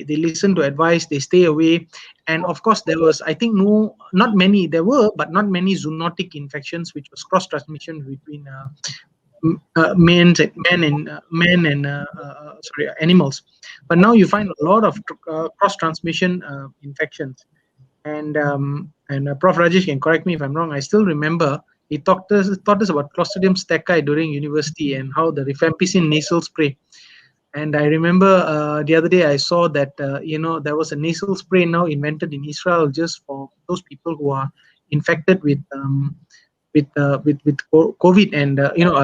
listen to advice, they stay away, and of course there was, I think, not many zoonotic infections which was cross transmission between animals. But now you find a lot of cross transmission infections, and Prof. Rajesh can correct me if I'm wrong. I still remember he taught us about Clostridium staccae during university and how the rifampicin nasal spray. And I remember the other day I saw that there was a nasal spray now invented in Israel just for those people who are infected with COVID, and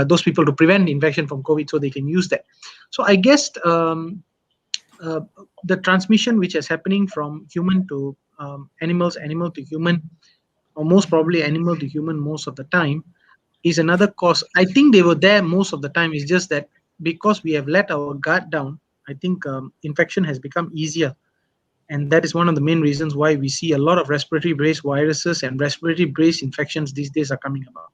those people to prevent infection from COVID, so they can use that. So I guess the transmission which is happening from human to animal to human, or most probably animal to human most of the time, is another cause. I think they were there most of the time. It's just that because we have let our guard down, I think infection has become easier. And that is one of the main reasons why we see a lot of respiratory-based viruses and respiratory-based infections these days are coming about.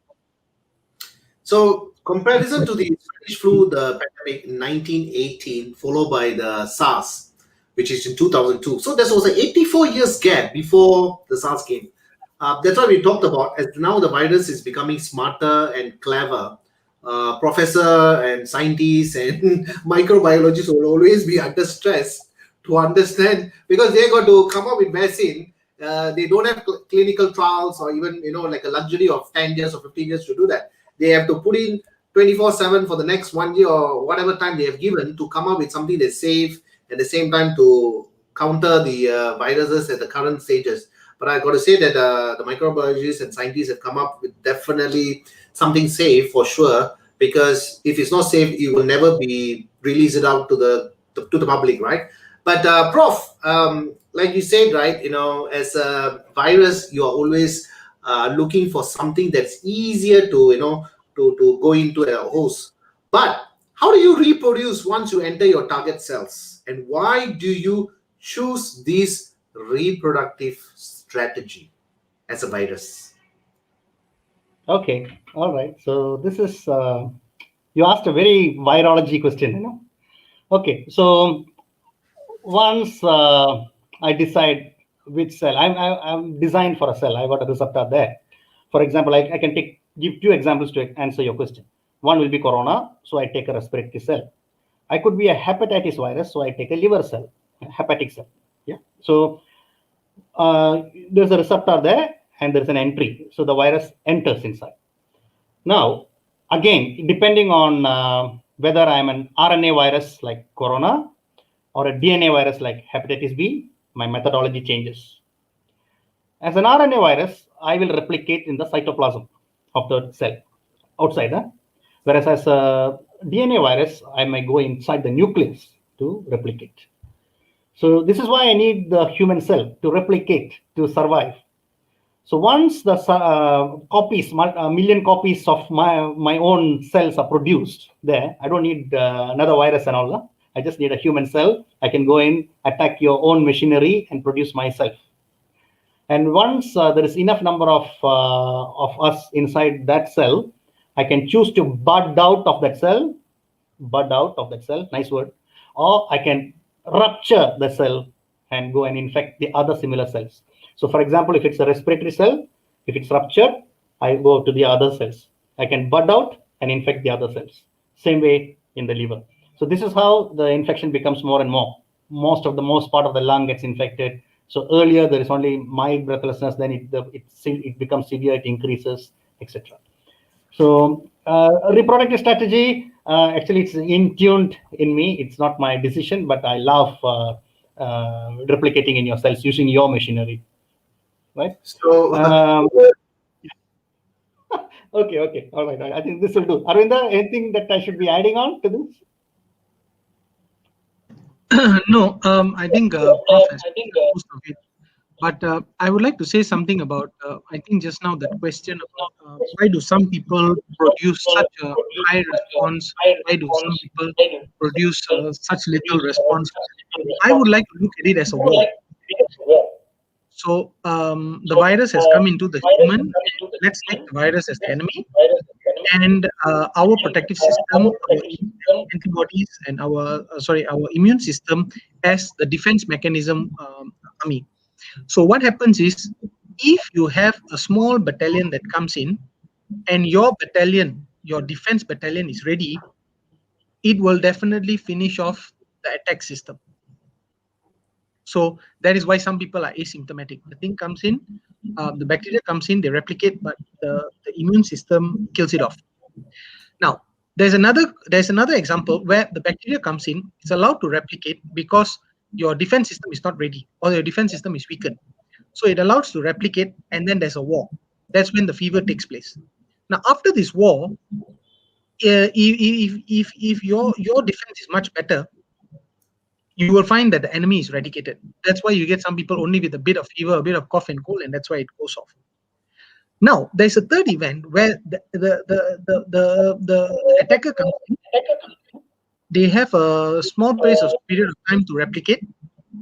So, comparison to the Spanish flu, the pandemic in 1918, followed by the SARS, which is in 2002. So, there was an 84 years gap before the SARS came. That's why we talked about, as now the virus is becoming smarter and clever. Professor and scientists and microbiologists will always be under stress to understand, because they got to come up with vaccine. They don't have clinical trials or even like a luxury of 10 years or 15 years to do that. They have to put in 24/7 for the next 1 year or whatever time they have given to come up with something that's safe, at the same time to counter the viruses at the current stages. But I got to say that the microbiologists and scientists have come up with definitely something safe for sure. Because if it's not safe, it will never be released it out to the public, right? But Prof, like you said, right, as a virus, you are always looking for something that's easier to go into a host. But how do you reproduce once you enter your target cells, and why do you choose this reproductive strategy as a virus? Okay, all right. So this is you asked a very virology question. Okay, so once I decide which cell, I'm designed for a cell. I got a receptor there. For example, I can give two examples to answer your question. One will be corona, so I take a respiratory cell. I could be a hepatitis virus, so I take a liver cell, a hepatic cell. Yeah. So there's a receptor there, and there's an entry. So the virus enters inside. Now, again, depending on whether I'm an RNA virus like corona or a DNA virus like hepatitis B, my methodology changes. As an RNA virus, I will replicate in the cytoplasm of the cell outside. Whereas as a DNA virus, I may go inside the nucleus to replicate. So this is why I need the human cell to replicate, to survive. So once the million copies of my own cells are produced there, I don't need another virus and all that. I just need a human cell. I can go in, attack your own machinery, and produce myself. And once there is enough number of us inside that cell, I can choose to bud out of that cell, nice word, or I can rupture the cell and go and infect the other similar cells. So for example, if it's a respiratory cell, if it's ruptured, I go to the other cells. I can bud out and infect the other cells. Same way in the liver. So this is how the infection becomes more and more. Most part of the lung gets infected. So earlier there is only mild breathlessness, then it becomes severe, it increases, etc. So reproductive strategy, actually it's in-tuned in me. It's not my decision, but I love replicating in your cells using your machinery. Right? So okay, all right. I think this will do. Arvinder, anything that I should be adding on to this? No, I think Prof has most of it. But I would like to say something about, I think just now that question about why do some people produce such a high response? Why do some people produce such little response? I would like to look at it as a war. So the virus has come into the human. Let's take the virus as the enemy, and our protective system, our antibodies, and our immune system as the defense mechanism army. So what happens is, if you have a small battalion that comes in, and your battalion, your defense battalion is ready, it will definitely finish off the attack system. So that is why some people are asymptomatic. The thing comes in, the bacteria comes in, they replicate, but the immune system kills it off. Now, there's another example where the bacteria comes in, it's allowed to replicate because your defense system is not ready, or your defense system is weakened. So it allows to replicate, and then there's a war. That's when the fever takes place. Now, after this war, if your defense is much better, you will find that the enemy is eradicated. That's why you get some people only with a bit of fever, a bit of cough and cold, and that's why it goes off. Now, there's a third event where the attacker comes in. They have a small period of time to replicate,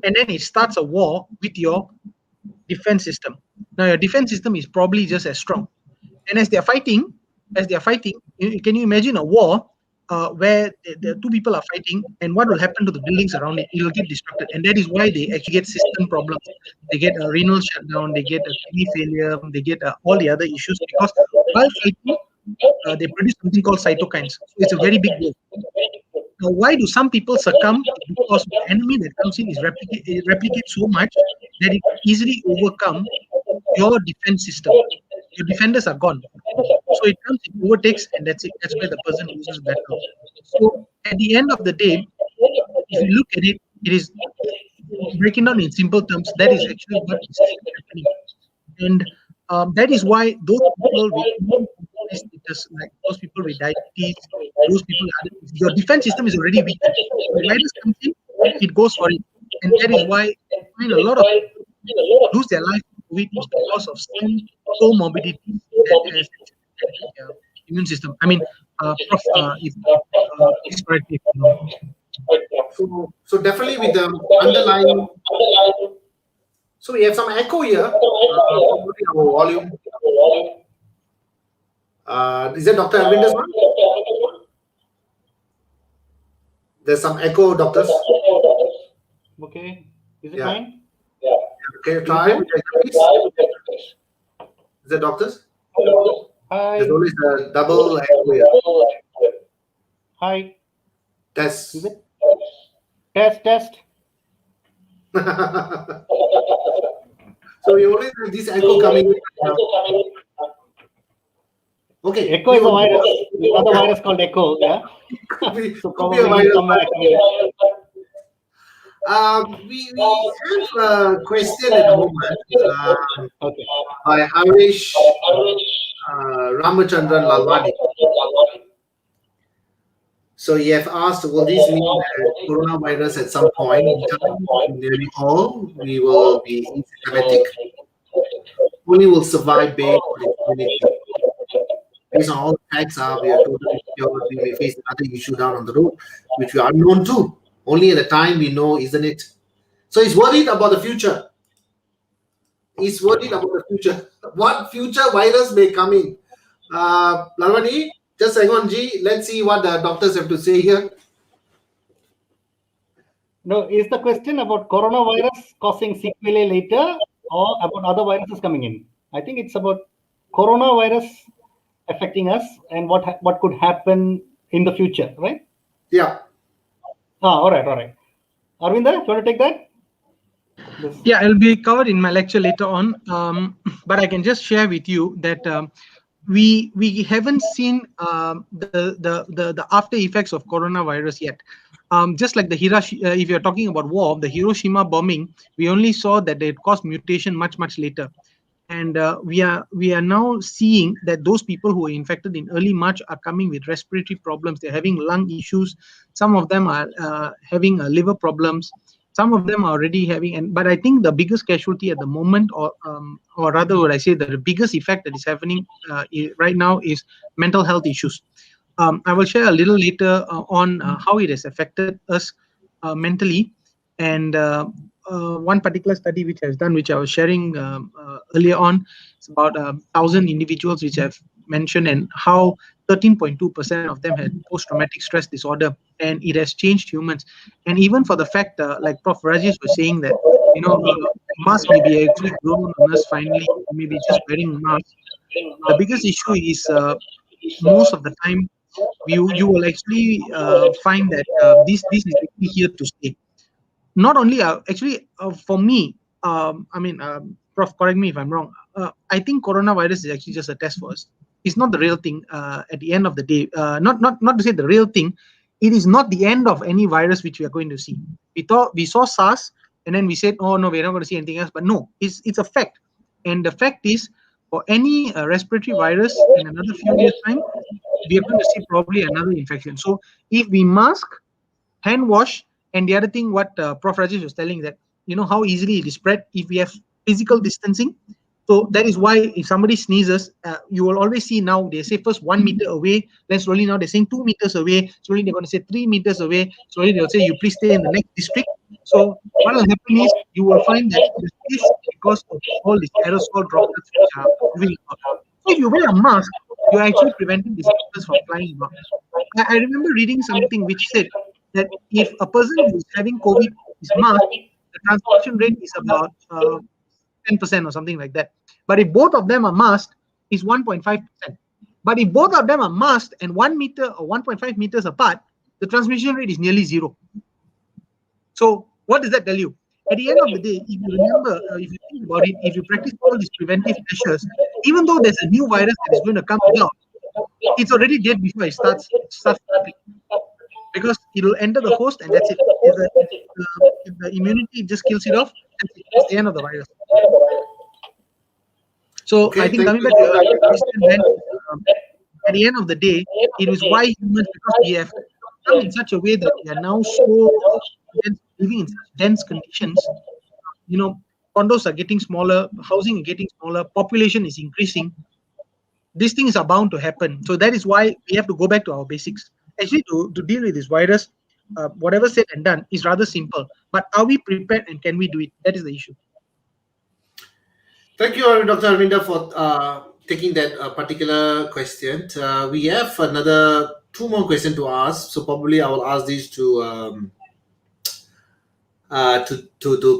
and then it starts a war with your defense system. Now, your defense system is probably just as strong, and as they're fighting, can you imagine a war where the two people are fighting, and what will happen to the buildings around it? It will get destructed, and that is why they actually get system problems. They get a renal shutdown, they get a kidney failure, they get all the other issues, because while fighting, they produce something called cytokines. So it's a very big war. Now, why do some people succumb? Because the enemy that comes in is replicate so much that it can easily overcome your defense system. Your defenders are gone. So it comes, it overtakes, and that's it. That's where the person loses battle. So at the end of the day, if you look at it, it is breaking down in simple terms. That is actually what is happening. And that is why those people with status, like those people with diabetes, those people, your defense system is already weak. The virus comes in, it goes for it, and that is why you find a lot of people lose their life with is because of some comorbidities that has immune system. I mean, Prof, if please correct me if I'm wrong. So definitely with the underlying. So we have some echo here. Probably our volume. Is that Dr. Harvinder's one? There's some echo, doctors. Okay. Is it Yeah. fine? Okay, try. Please. Is that doctors? Hi. There's always a double echo here. Hi. Test. Is it? Test. So you always have this echo coming in. Okay. Echo is a virus. Another virus called echo. Yeah. So Could be a probably virus. some We have a question at the moment okay. by Harish Ramachandran Lalwani. So he have asked, will this mean that coronavirus at some point in time, nearly all, we will be asymptomatic? Only will survive based on immunity. Based on all the facts are, we are totally sure we may face another issue down on the road, which we are unknown to. Only at the time we know, isn't it? So he's worried about the future. He's worried about the future. What future virus may come in? Lalwani, just hang on, G. Let's see what the doctors have to say here. No, is the question about coronavirus causing sequelae later or about other viruses coming in? I think it's about coronavirus affecting us and what could happen in the future, right? Yeah. All right. Harvinder, you want to take that? Yeah, it'll be covered in my lecture later on. But I can just share with you that we haven't seen the after effects of coronavirus yet. Just like the if you're talking about war, the Hiroshima bombing, we only saw that it caused mutation much later. And we are now seeing that those people who were infected in early March are coming with respiratory problems. They're having lung issues. Some of them are having liver problems. Some of them are already having, but I think the biggest casualty at the moment, or rather, would I say that the biggest effect that is happening right now is mental health issues. I will share a little later on how it has affected us mentally, and one particular study which I was done, which I was sharing earlier on, it's about 1,000 individuals which I've mentioned, and how 13.2% of them had post-traumatic stress disorder, and it has changed humans. And even for the fact, like Prof. Rajesh was saying that, mask may be actually grown on us finally, maybe just wearing masks. The biggest issue is most of the time you will actually find that this is actually here to stay. Not only actually for me, Prof, correct me if I'm wrong. I think coronavirus is actually just a test for us. It's not the real thing. At the end of the day, not to say the real thing. It is not the end of any virus which we are going to see. We saw SARS, and then we said, oh no, we're not going to see anything else. But no, it's a fact, and the fact is, for any respiratory virus in another few years' time, we are going to see probably another infection. So if we mask, hand wash, and the other thing, what Prof. Rajesh was telling, that how easily it is spread if we have physical distancing. So that is why if somebody sneezes, you will always see now they say first 1 meter away, then slowly now they're saying 2 meters away, slowly they're going to say 3 meters away, slowly they'll say you please stay in the next district. So what will happen is you will find that this is because of all these aerosol droplets which are moving out. So if you wear a mask, you're actually preventing these droplets from flying about. I remember reading something which said that if a person who is having COVID is masked, the transmission rate is about 10% or something like that. But if both of them are masked, it's 1.5%. But if both of them are masked and 1 meter or 1.5 meters apart, the transmission rate is nearly zero. So what does that tell you? At the end of the day, if you remember, if you think about it, if you practice all these preventive measures, even though there's a new virus that is going to come out, it's already dead before it starts spreading. Because it will enter the host and that's it. If the immunity just kills it off, that's the end of the virus. So Okay, I think thank coming you. back to your question, then at the end of the day, it is why humans, because we have come in such a way that we are now so living in such dense conditions. You know, condos are getting smaller, housing is getting smaller, population is increasing. These things are bound to happen. So that is why we have to go back to our basics. Actually, to deal with this virus, whatever said and done is rather simple. But are we prepared and can we do it? That is the issue. Thank you, Dr. Arvinda, for taking that particular question. We have another two more questions to ask. So probably I will ask these to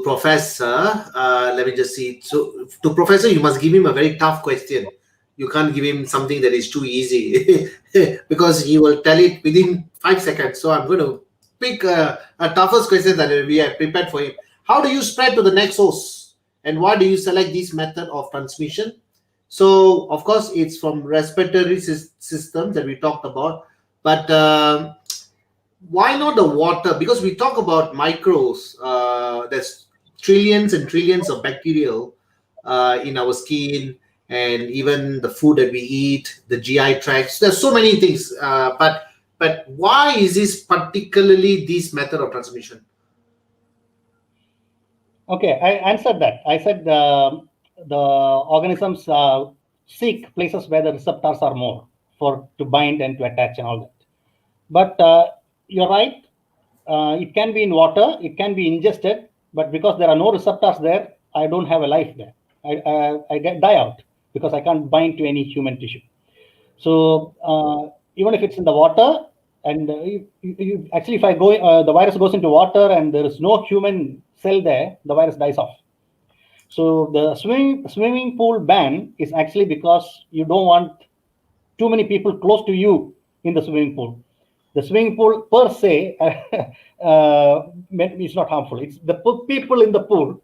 Professor. Let me just see. So to Professor, you must give him a very tough question. You can't give him something that is too easy because he will tell it within 5 seconds. So I'm going to pick a toughest question that we have prepared for him. How do you spread to the next host, and why do you select this method of transmission? So of course, it's from respiratory system that we talked about, but why not the water? Because we talk about microbes. There's trillions and trillions of bacterial in our skin, and even the food that we eat, the GI tracts. There's so many things. But why is this particularly this method of transmission? Okay, I answered that. I said the organisms seek places where the receptors are more for to bind and to attach and all that. But you're right. It can be in water. It can be ingested. But because there are no receptors there, I don't have a life there. I die out because I can't bind to any human tissue. So even if it's in the water, and actually, if I go, the virus goes into water and there is no human cell there, the virus dies off. So the swimming pool ban is actually because you don't want too many people close to you in the swimming pool. The swimming pool per se is not harmful. It's the people in the pool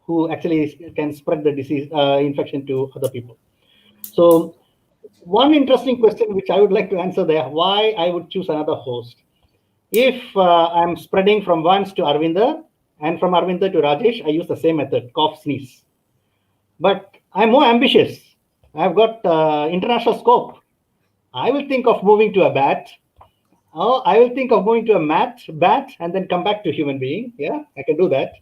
who actually can spread the disease infection to other people. So one interesting question which I would like to answer there, why I would choose another host. If I'm spreading from Vans to Arvinder and from Arvinder to Rajesh, I use the same method, cough, sneeze. But I'm more ambitious. I've got international scope. I will think of moving to a bat. I will think of going to a bat and then come back to human being. Yeah, I can do that.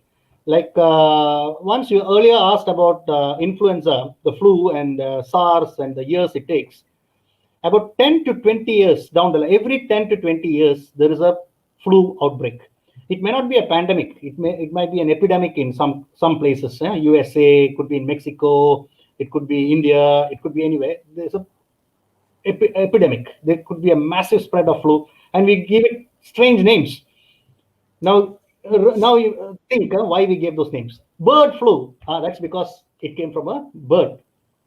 Like once you earlier asked about influenza, the flu and SARS and the years it takes. About 10 to 20 years down the line, every 10 to 20 years, there is a flu outbreak. It may not be a pandemic. It might be an epidemic in some places. USA, it could be in Mexico, it could be India, it could be anywhere. There's a epidemic. There could be a massive spread of flu, and we give it strange names. Now you think why we gave those names. Bird flu. That's because it came from a bird.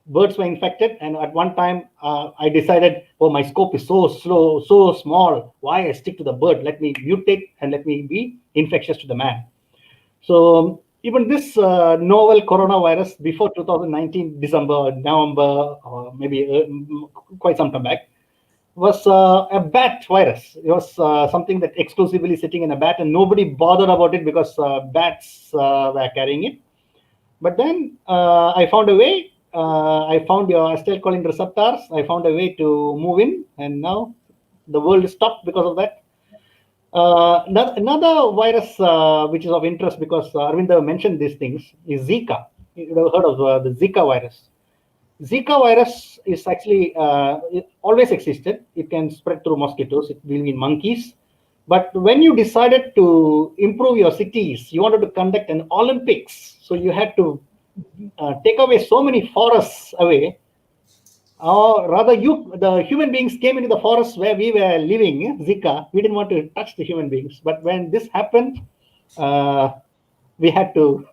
Birds were infected, and at one time I decided, oh, my scope is so small. Why I stick to the bird? Let me mutate and let me be infectious to the man. So even this novel coronavirus before 2019 December, November, or maybe quite some time back, was a bat virus. It was something that exclusively sitting in a bat, and nobody bothered about it because bats were carrying it. But then I found a way. I found your acetylcholine receptors. I found a way to move in, and now the world is stopped because of that. Another virus which is of interest because Arvinder mentioned these things is Zika. You've heard of the Zika virus. Zika virus is actually it always existed. It can spread through mosquitoes. It will be in monkeys. But when you decided to improve your cities, you wanted to conduct an Olympics. So you had to take away so many forests away. Or rather, the human beings came into the forest where we were living, Zika. We didn't want to touch the human beings. But when this happened, we had to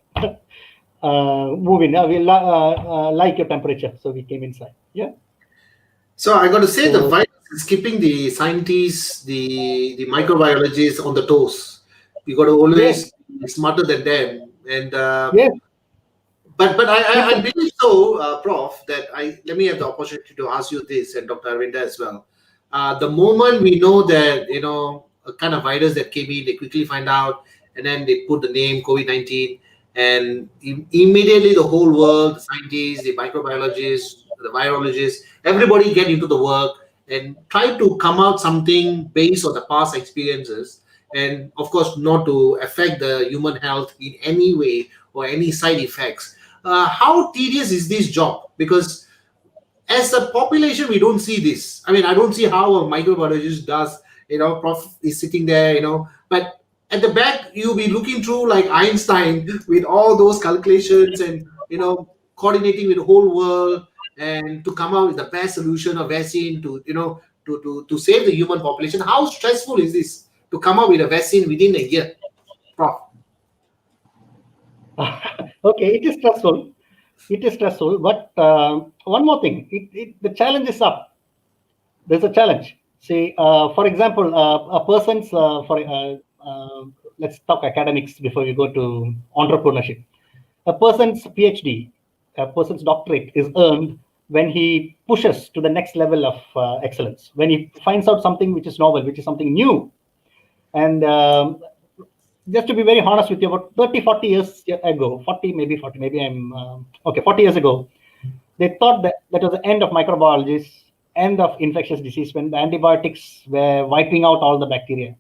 move in. We like your temperature, so we came inside. Yeah. So I got to say, the virus is keeping the scientists, the microbiologists on the toes. You got to always be smarter than them. And but I believe so, Prof. That let me have the opportunity to ask you this, and Dr. Arvinda as well. The moment we know that a kind of virus that came in, they quickly find out, and then they put the name COVID-19, and immediately the whole world, the scientists, the microbiologists, the virologists, everybody get into the work and try to come out something based on the past experiences, and of course not to affect the human health in any way or any side effects. How tedious is this job? Because as a population we don't see this. I mean, I don't see how a microbiologist does, prof is sitting there, but at the back you'll be looking through like Einstein with all those calculations and coordinating with the whole world and to come out with the best solution of vaccine to to save the human population. How stressful is this to come up with a vaccine within a year, prof? Okay, it is stressful. It is stressful, but one more thing, the challenge is up. There's a challenge. See, for example, a person's, let's talk academics before we go to entrepreneurship. A person's PhD, a person's doctorate is earned when he pushes to the next level of excellence, when he finds out something which is novel, which is something new. And just to be very honest with you, about 30, 40 years ago, 40, maybe I'm, 40 years ago, they thought that was the end of microbiology, end of infectious disease, when the antibiotics were wiping out all the bacteria.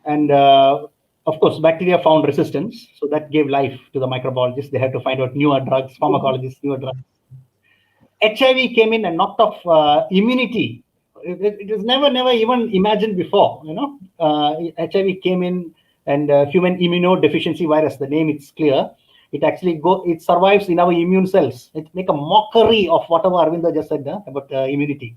And of course, bacteria found resistance, so that gave life to the microbiologists. They had to find out newer drugs, pharmacologists, newer drugs. HIV came in and knocked off immunity. It was never even imagined before. HIV came in, and human immunodeficiency virus, the name it's clear, it survives in our immune cells. It make a mockery of whatever Harvinder just said about immunity.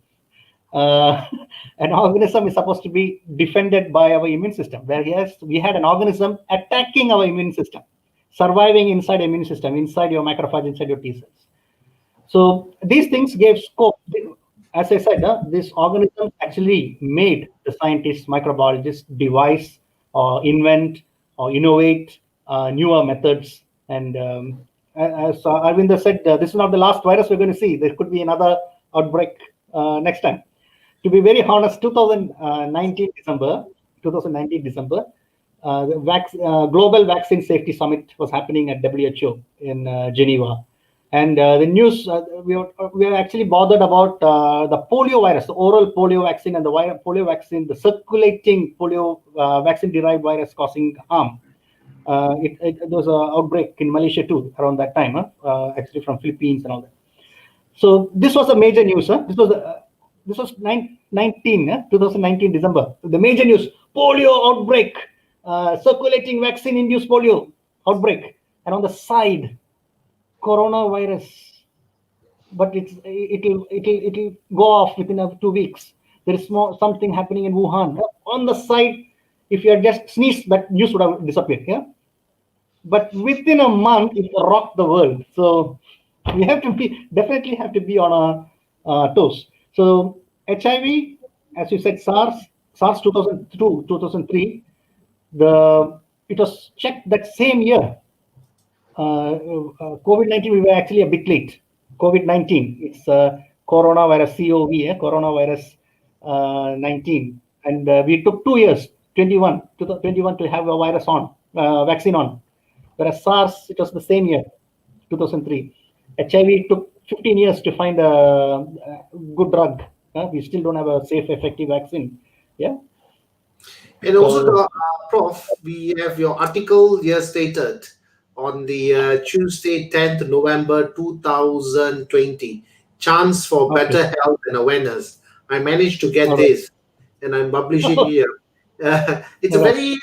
An organism is supposed to be defended by our immune system, where we had an organism attacking our immune system, surviving inside the immune system, inside your macrophage, inside your T cells. So these things gave scope. As I said, this organism actually made the scientists, microbiologists devise or invent or innovate newer methods. And as Arvinder said, this is not the last virus we're going to see. There could be another outbreak next time. To be very honest, 2019 December, the Global Vaccine Safety Summit was happening at WHO in Geneva. And the news, we are actually bothered about the polio virus, the oral polio vaccine and the polio vaccine, the circulating polio vaccine-derived virus causing harm. There was an outbreak in Malaysia too around that time, actually from Philippines and all that. So this was a major news. This was 2019 December. The major news: polio outbreak, circulating vaccine-induced polio outbreak, and on the side, coronavirus, but it'll go off within 2 weeks. There is something happening in Wuhan. On the side, if you had just sneezed, that news would have disappeared. Yeah, but within a month, it rocked the world. So we definitely have to be on our toes. So HIV, as you said, SARS 2002, 2003, it was checked that same year. COVID-19, we were actually a bit late. COVID-19, it's coronavirus, COV, coronavirus 19. And we took 2 years, 21 to have a virus vaccine on. Whereas SARS, it was the same year, 2003. HIV took 15 years to find a good drug. We still don't have a safe, effective vaccine. Yeah. And also, Prof, we have your article here stated on the Tuesday, 10th November 2020, Chance for Better Health and Awareness. I managed to get this, and I'm publishing here. It's a very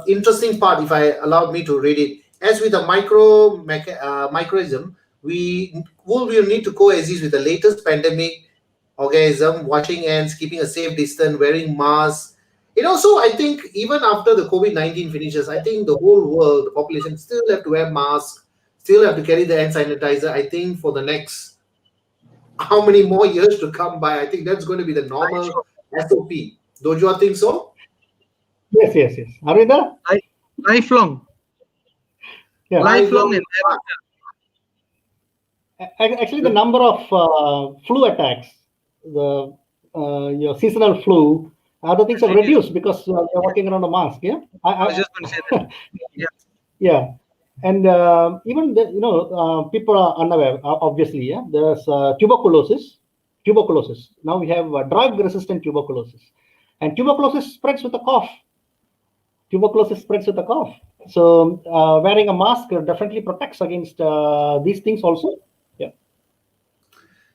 interesting part, if I allowed me to read it. As with a microism, we will need to coexist with the latest pandemic organism, washing hands, keeping a safe distance, wearing masks. And also, I think even after the COVID-19 finishes, I think the whole world, the population still have to wear masks, still have to carry the hand sanitizer. I think for the next how many more years to come by, I think that's going to be the normal SOP. Don't you think so? Yes. Arvinder? Lifelong. Yeah. Lifelong. Actually, the number of flu attacks, your seasonal flu, other things have reduced because you're walking around a mask. Yeah, I was just going to say that. Yeah. And even people are unaware. Obviously, yeah, there's tuberculosis. Tuberculosis. Now we have drug-resistant tuberculosis, and tuberculosis spreads with a cough. Tuberculosis spreads with a cough. So wearing a mask definitely protects against these things also. Yeah.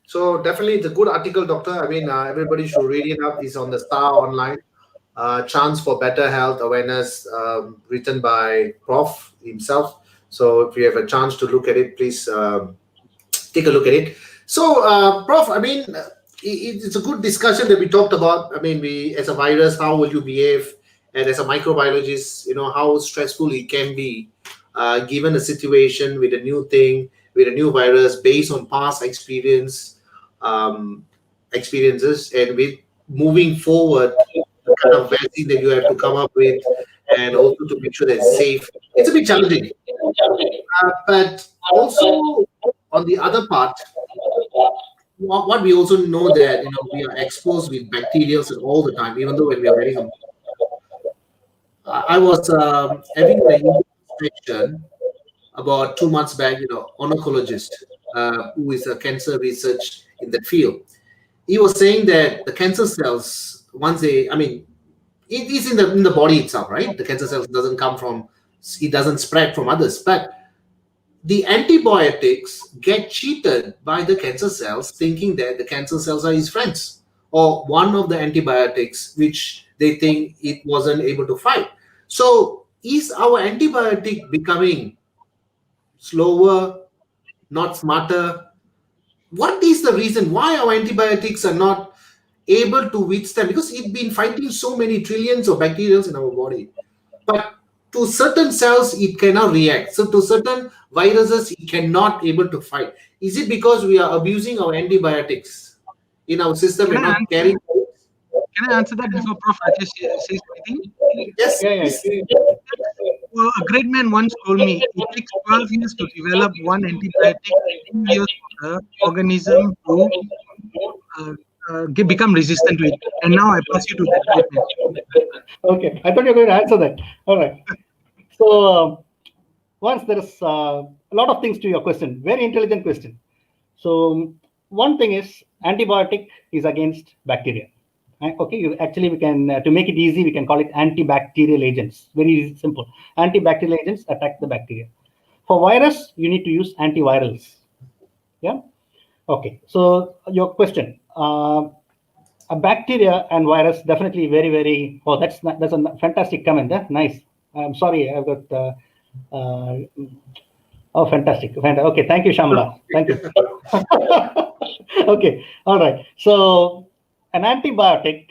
So definitely, it's a good article, doctor. I mean, everybody should read it up. It's on the Star Online. Chance for Better Health Awareness, written by Prof himself. So if you have a chance to look at it, please take a look at it. So, Prof, I mean, it's a good discussion that we talked about. I mean, we as a virus, how will you behave, and as a microbiologist, how stressful it can be, given a situation with a new thing, with a new virus, based on past um, experiences, and with moving forward, the kind of vaccine that you have to come up with, and also to make sure that it's safe. It's a bit challenging, but also on the other part, what we also know that we are exposed with bacteria all the time, even though when we are wearing a. I was having an inspection about 2 months back. Oncologist who is a cancer research in that field. He was saying that the cancer cells, once they, I mean, it is in the body itself, right? The cancer cells doesn't come from, it doesn't spread from others, but the antibiotics get cheated by the cancer cells, thinking that the cancer cells are his friends, or one of the antibiotics which they think it wasn't able to fight. So is our antibiotic becoming slower, not smarter? What is the reason why our antibiotics are not able to withstand? Because it's been fighting so many trillions of bacteria in our body, but to certain cells it cannot react. So to certain viruses it cannot able to fight. Is it because we are abusing our antibiotics in our system Can and I not answer? carrying? Can I answer that before Prof Rajesh says anything? Yes, Yeah. please. Well, a great man once told me it takes 12 years to develop one antibiotic, 2 years for the organism to become resistant to it. And now I pass you to that great man. Okay. I thought you were going to answer that. All right. So once there is a lot of things to your question. Very intelligent question. So one thing is antibiotic is against bacteria. Okay, we can to make it easy, we can call it antibacterial agents. Very simple. Antibacterial agents attack the bacteria. For virus, you need to use antivirals. Yeah. Okay. So your question, a bacteria and virus definitely very very. Oh, that's a fantastic comment. Nice. I'm sorry, I've got. Uh, oh, fantastic. Okay, thank you, Shamla. Thank you. Okay, all right. So an antibiotic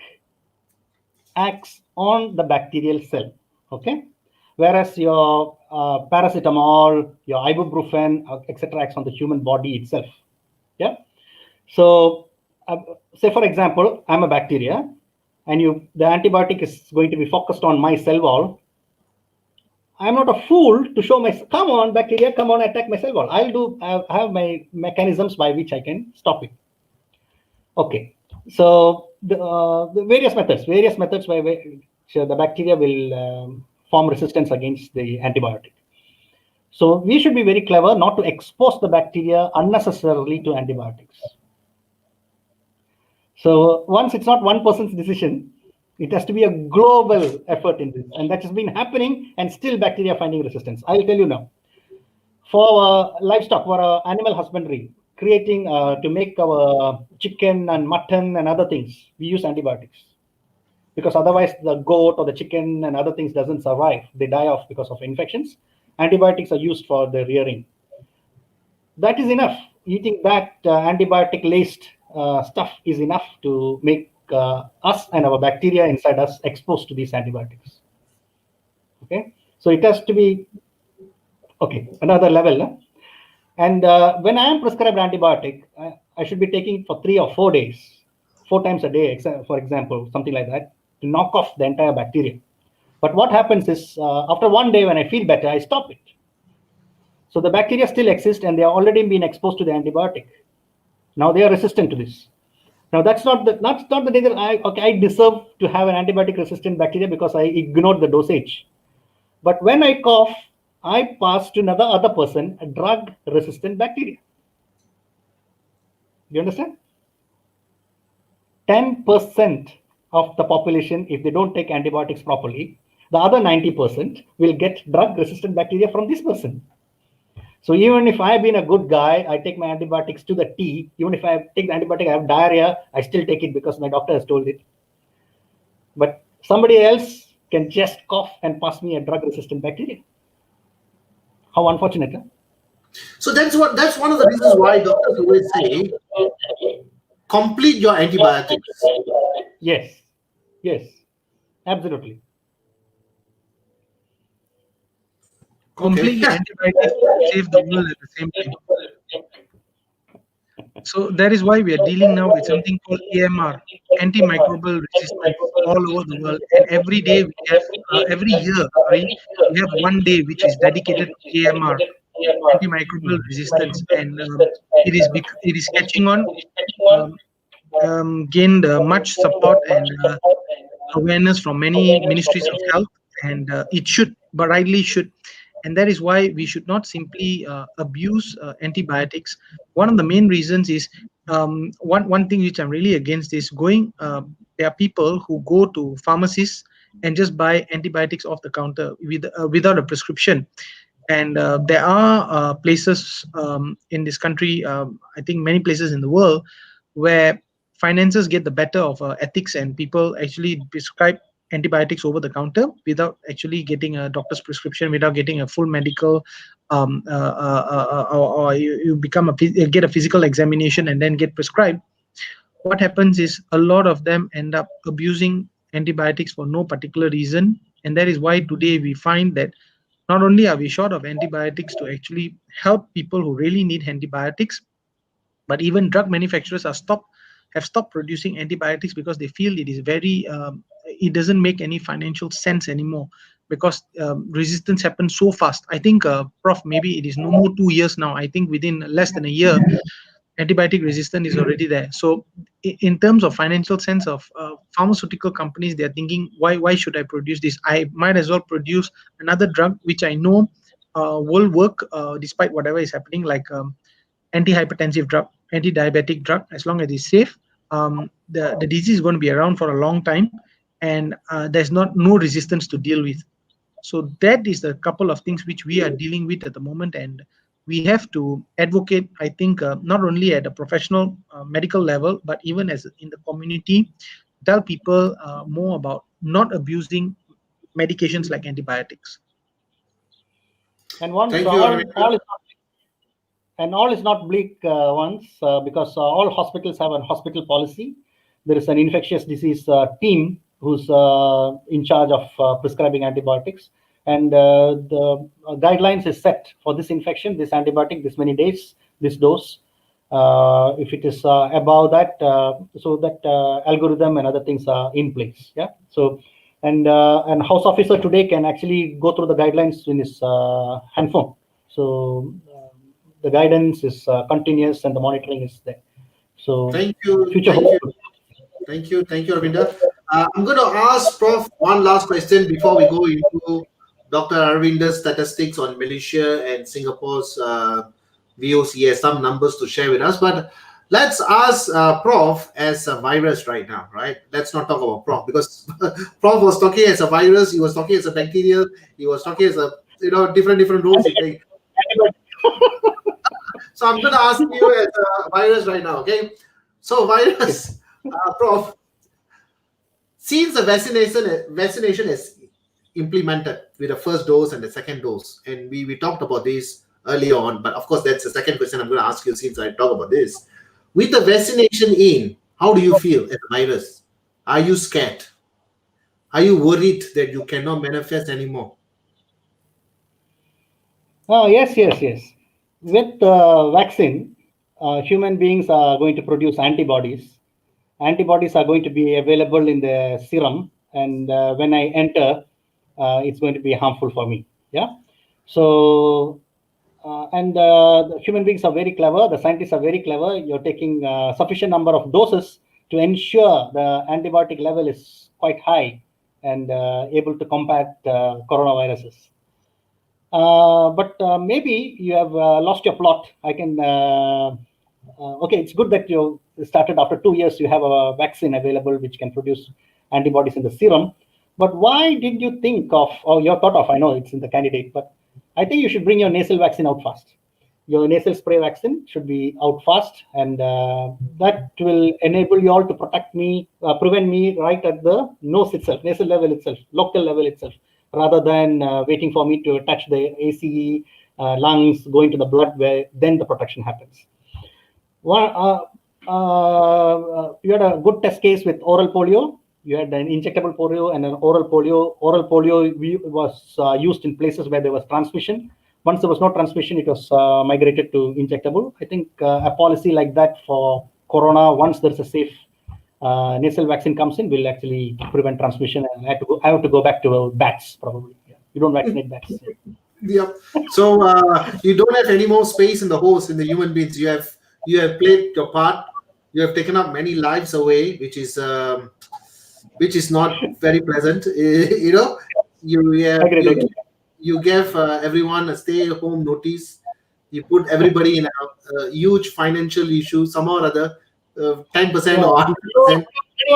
acts on the bacterial cell, okay? Whereas your paracetamol, your ibuprofen, etc., acts on the human body itself. Yeah. So, say for example, I'm a bacteria, and the antibiotic is going to be focused on my cell wall. I'm not a fool to show come on bacteria, come on attack my cell wall. I have my mechanisms by which I can stop it. Okay, so the various methods by which the bacteria will form resistance against the antibiotic. So we should be very clever not to expose the bacteria unnecessarily to antibiotics. So once it's not one person's decision, it has to be a global effort in this, and that has been happening, and still bacteria finding resistance. I'll tell you now. For livestock, for animal husbandry, creating to make our chicken and mutton and other things, we use antibiotics, because otherwise the goat or the chicken and other things doesn't survive. They die off because of infections. Antibiotics are used for the rearing. That is enough. Eating that antibiotic laced stuff is enough to make us and our bacteria inside us exposed to these antibiotics. Okay, so it has to be another level. And when I am prescribed antibiotic, I should be taking it for 3 or 4 days, 4 times a day, for example, something like that, to knock off the entire bacteria. But what happens is, after 1 day, when I feel better, I stop it. So the bacteria still exist, and they are already been exposed to the antibiotic. Now they are resistant to this. Now that's not the day that I deserve to have an antibiotic resistant bacteria because I ignored the dosage. But when I cough, I pass to another other person a drug-resistant bacteria. You understand? 10% of the population, if they don't take antibiotics properly, the other 90% will get drug-resistant bacteria from this person. So even if I've been a good guy, I take my antibiotics to the T. Even if I take the antibiotic, I have diarrhea, I still take it because my doctor has told it. But somebody else can just cough and pass me a drug-resistant bacteria. How unfortunate, huh? So that's one of the reasons why doctors always say complete your antibiotics. Yes, yes, absolutely. Completely Okay. antibiotics save the world at the same time. So that is why we are dealing now with something called AMR, antimicrobial resistance, all over the world. And every day we have, every year, sorry, we have one day which is dedicated to AMR, antimicrobial resistance, and it is catching on, um, gained much support and awareness from many ministries of health, and it should, but rightly should. And that is why we should not simply abuse antibiotics. One of the main reasons is, one thing which I'm really against is going. There are people who go to pharmacies and just buy antibiotics off the counter without a prescription. And there are places in this country, I think many places in the world, where finances get the better of ethics, and people actually prescribe antibiotics over the counter without actually getting a doctor's prescription, without getting a full medical, or you get a physical examination and then get prescribed. What happens is a lot of them end up abusing antibiotics for no particular reason. And that is why today we find that not only are we short of antibiotics to actually help people who really need antibiotics, but even drug manufacturers have stopped producing antibiotics because they feel it is very it doesn't make any financial sense anymore, because resistance happens so fast. I think, Prof, maybe it is no more 2 years now. I think within less than a year, antibiotic resistance is already there. So in terms of financial sense of pharmaceutical companies, they're thinking, why should I produce this? I might as well produce another drug which I know will work despite whatever is happening, like anti-hypertensive drug, anti-diabetic drug. As long as it's safe, the disease is going to be around for a long time, and there's no resistance to deal with. So that is the couple of things which we are dealing with at the moment, and we have to advocate, I think, not only at a professional medical level, but even as in the community, tell people more about not abusing medications like antibiotics. And once Thank you, Harvinder. all is not bleak because all hospitals have a hospital policy. There is an infectious disease team who's in charge of prescribing antibiotics, and the guidelines is set for this infection, this antibiotic, this many days, this dose. If it is above that, so that algorithm and other things are in place. Yeah. So, and house officer today can actually go through the guidelines in his handphone. So the guidance is continuous and the monitoring is there. So Thank you. future Thank you. hope. Thank you. Thank you, Harvinder. I'm going to ask Prof one last question before we go into Dr. Arvinder's statistics on Malaysia and Singapore's VOC. Has some numbers to share with us. But let's ask Prof as a virus right now, right? Let's not talk about Prof, because Prof was talking as a virus, he was talking as a bacteria, he was talking as a different roles he played. So I'm going to ask you as a virus right now, okay? So virus, Prof, since the vaccination is implemented with the first dose and the second dose, and we talked about this earlier on, but of course that's the second question I'm going to ask you since I talk about this. With the vaccination in, how do you feel as a virus? Are you scared? Are you worried that you cannot manifest anymore? Oh, yes. With vaccine, human beings are going to produce antibodies. Antibodies are going to be available in the serum, and when I enter, it's going to be harmful for me. Yeah. So, and the human beings are very clever. The scientists are very clever. You're taking sufficient number of doses to ensure the antibiotic level is quite high and able to combat coronaviruses. But maybe you have lost your plot. I can. Okay, it's good that you started after 2 years. You have a vaccine available which can produce antibodies in the serum. But why did you think of, or your thought of? I know it's in the candidate, but I think you should bring your nasal vaccine out fast. Your nasal spray vaccine should be out fast, and that will enable you all to prevent me right at the nose itself, nasal level itself, local level itself, rather than waiting for me to touch the ACE, lungs, going to the blood, where then the protection happens. You had a good test case with oral polio. You had an injectable polio and an oral polio. Oral polio was used in places where there was transmission. Once there was no transmission, it was migrated to injectable. I think a policy like that for corona, once there's a safe nasal vaccine comes in, will actually prevent transmission. And I have to go back to bats probably. Yeah. You don't vaccinate bats. Yeah. So you don't have any more space in the host in the human beings. You have played your part. You have taken up many lives away, which is not very pleasant. You gave everyone a stay-home notice. You put everybody in a huge financial issue somehow or other. 10% or 100%. I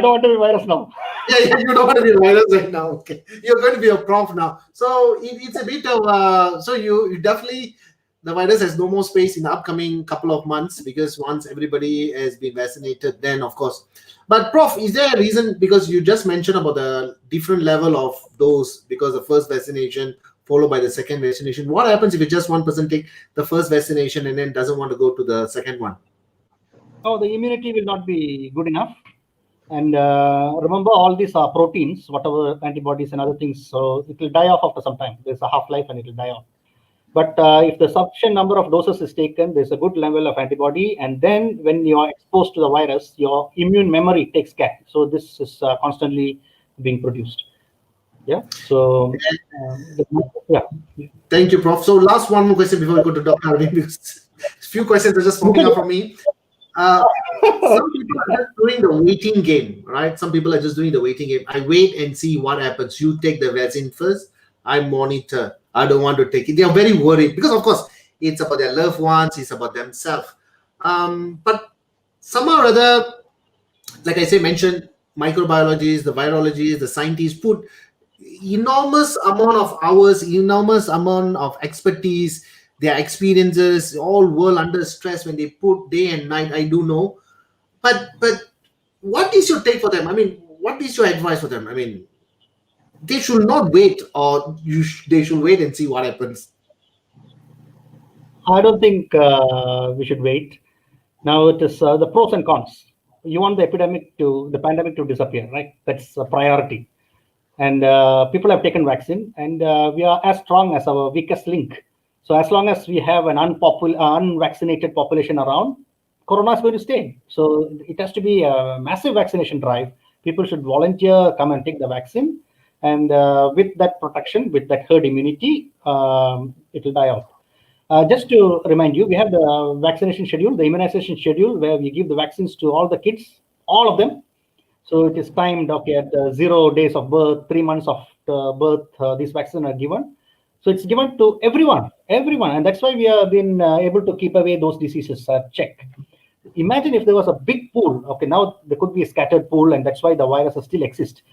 don't want to be virus now. Yeah, you don't want to be a virus right now. Okay, you're going to be a prof now. So it's a bit of so you definitely, the virus has no more space in the upcoming couple of months, because once everybody has been vaccinated, then of course. But Prof, is there a reason, because you just mentioned about the different level of dose, because the first vaccination followed by the second vaccination? What happens if just one person take the first vaccination and then doesn't want to go to the second one? Oh, the immunity will not be good enough. And remember, all these are proteins, whatever antibodies and other things. So it will die off after some time. There's a half-life and it will die off. But if the sufficient number of doses is taken, there's a good level of antibody. And then when you are exposed to the virus, your immune memory takes care. So this is constantly being produced. Yeah. So, yeah. Thank you, Prof. So last one more question before we go to Dr. Arvind, because a few questions are just popping up for me. Some people are just doing the waiting game, right? Some people are just doing the waiting game. I wait and see what happens. You take the vaccine first. I monitor. I don't want to take it. They are very worried because, of course, it's about their loved ones. It's about themselves. But somehow or other, like I mentioned, microbiologists, the virologists, the scientists put enormous amount of hours, enormous amount of expertise, their experiences, all world under stress when they put day and night. I do know, but what is your take for them? I mean, what is your advice for them? I mean, they should not wait, or they should wait and see what happens. I don't think we should wait. Now it is the pros and cons. You want the pandemic to disappear, right? That's a priority. And people have taken vaccine, and we are as strong as our weakest link. So as long as we have an unvaccinated population around, corona is going to stay. So it has to be a massive vaccination drive. People should volunteer, come and take the vaccine. And with that protection, with that herd immunity, it will die out. Just to remind you, we have the vaccination schedule, the immunization schedule, where we give the vaccines to all the kids, all of them. So it is timed, okay, at 0 days of birth, 3 months of birth, these vaccines are given. So it's given to everyone. And that's why we have been able to keep away those diseases check. Imagine if there was a big pool. Okay, now there could be a scattered pool, and that's why the viruses still exist.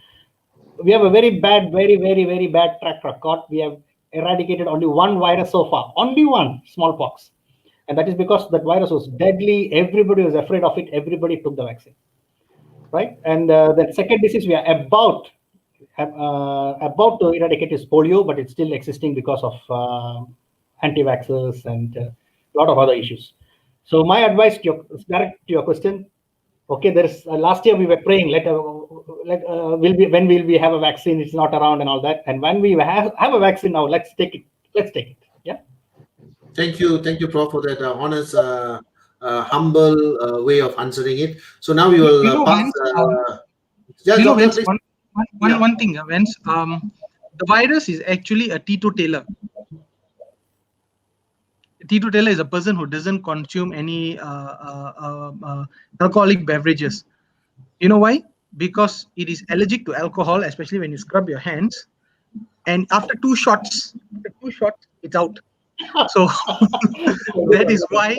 We have a very bad, very, very, very bad track record. We have eradicated only one virus so far, only one, smallpox. And that is because that virus was deadly. Everybody was afraid of it. Everybody took the vaccine, right? And the second disease we are about to eradicate is polio, but it's still existing because of anti-vaxxers and a lot of other issues. So my advice direct to your question. Okay, there's last year we were praying, when will we have a vaccine? It's not around and all that. And when we have a vaccine now, let's take it. Yeah. Thank you, Prof, for that honest, humble way of answering it. So now we will pass. One thing, Vince. The virus is actually a teetotaler. A teetotaler is a person who doesn't consume any alcoholic beverages. You know why? Because it is allergic to alcohol, especially when you scrub your hands. and after two shots, it's out. So that is why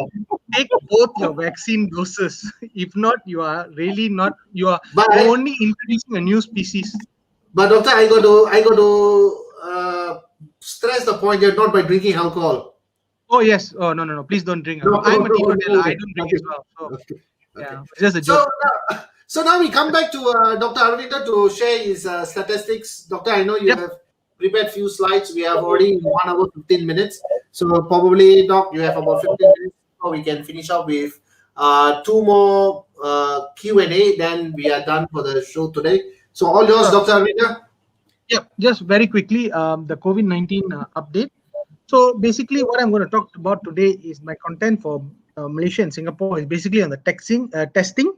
take both your vaccine doses. If not, you are really not. But You're only introducing a new species. but doctor, I got to stress the point here, not by drinking alcohol. Oh yes. Oh no. Please don't drink No, alcohol. I'm a no, teetotaler. I okay, don't drink okay, as well. So okay, okay. yeah, it's just a So, joke. so now we come back to Dr. Arvinda to share his statistics. Doctor, I know you Yep. have prepared few slides. We have already 1 hour 15 minutes. So probably, Doc, you have about 15 minutes before we can finish up with two more Q&A. Then we are done for the show today. So all yours, Sure. Dr. Arvinda. Yeah, just very quickly, the COVID-19 update. So basically, what I'm going to talk about today is my content for Malaysia and Singapore is basically on the testing,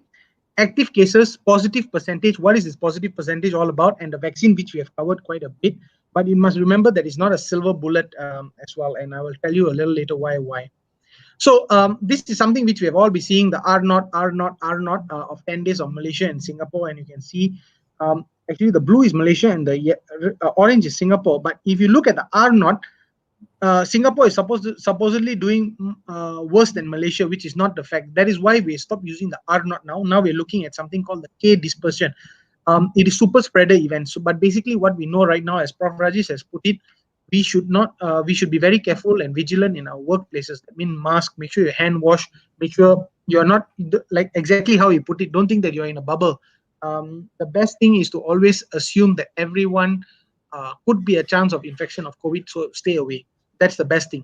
active cases, positive percentage. What is this positive percentage all about? And the vaccine, which we have covered quite a bit. But you must remember that it's not a silver bullet as well. And I will tell you a little later why. So this is something which we have all been seeing, the R naught of 10 days of Malaysia and Singapore. And you can see actually the blue is Malaysia and the orange is Singapore. But if you look at the R naught, Singapore is supposedly doing worse than Malaysia, which is not the fact. That is why we stopped using the R naught now. Now we're looking at something called the K dispersion. It is super spreader event. So, but basically what we know right now, as Prof. Rajesh has put it, we should not. We should be very careful and vigilant in our workplaces. That means mask. Make sure you hand wash. Make sure you're not like exactly how you put it. Don't think that you're in a bubble. The best thing is to always assume that everyone could be a chance of infection of COVID. So stay away. That's the best thing.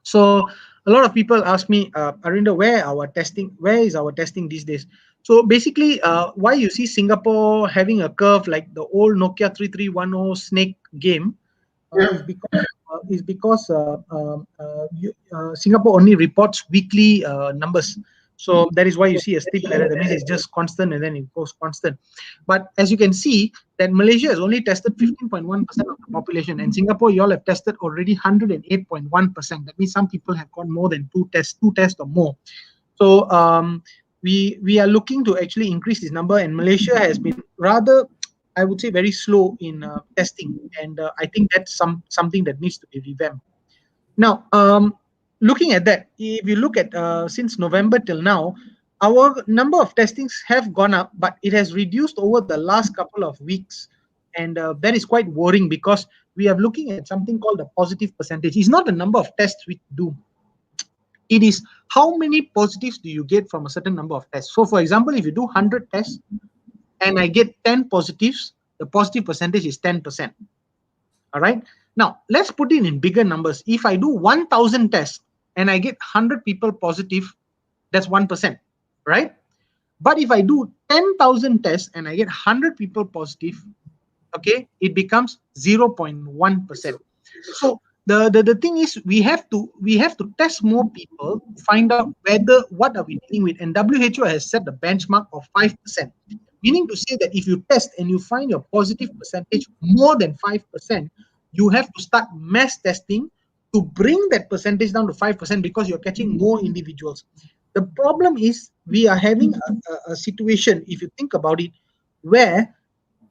So a lot of people ask me, Arinda, where is our testing these days? So basically, why you see Singapore having a curve like the old Nokia 3310 snake game Yeah. is because Singapore only reports weekly numbers. So that is why you see a steep ladder. That means it's just constant and then it goes constant. But as you can see, that Malaysia has only tested 15.1% of the population, and Singapore, you all have tested already 108.1%. That means some people have got more than two tests or more. So we are looking to actually increase this number, and Malaysia has been rather, I would say, very slow in testing, and I think that's something that needs to be revamped. Now, looking at that, if you look at since November till now, our number of testings have gone up, but it has reduced over the last couple of weeks, and that is quite worrying because we are looking at something called the positive percentage. It's not the number of tests we do. It is how many positives do you get from a certain number of tests. So, for example, if you do 100 tests and I get 10 positives, the positive percentage is 10%. All right. Now, let's put it in bigger numbers. If I do 1,000 tests and I get 100 people positive, that's 1%, right? But if I do 10,000 tests and I get 100 people positive, okay, it becomes 0.1%. So the thing is we have to test more people to find out what are we dealing with, and WHO has set the benchmark of 5%, meaning to say that if you test and you find your positive percentage more than 5%, you have to start mass testing to bring that percentage down to 5% because you're catching more individuals. The problem is we are having a situation, if you think about it, where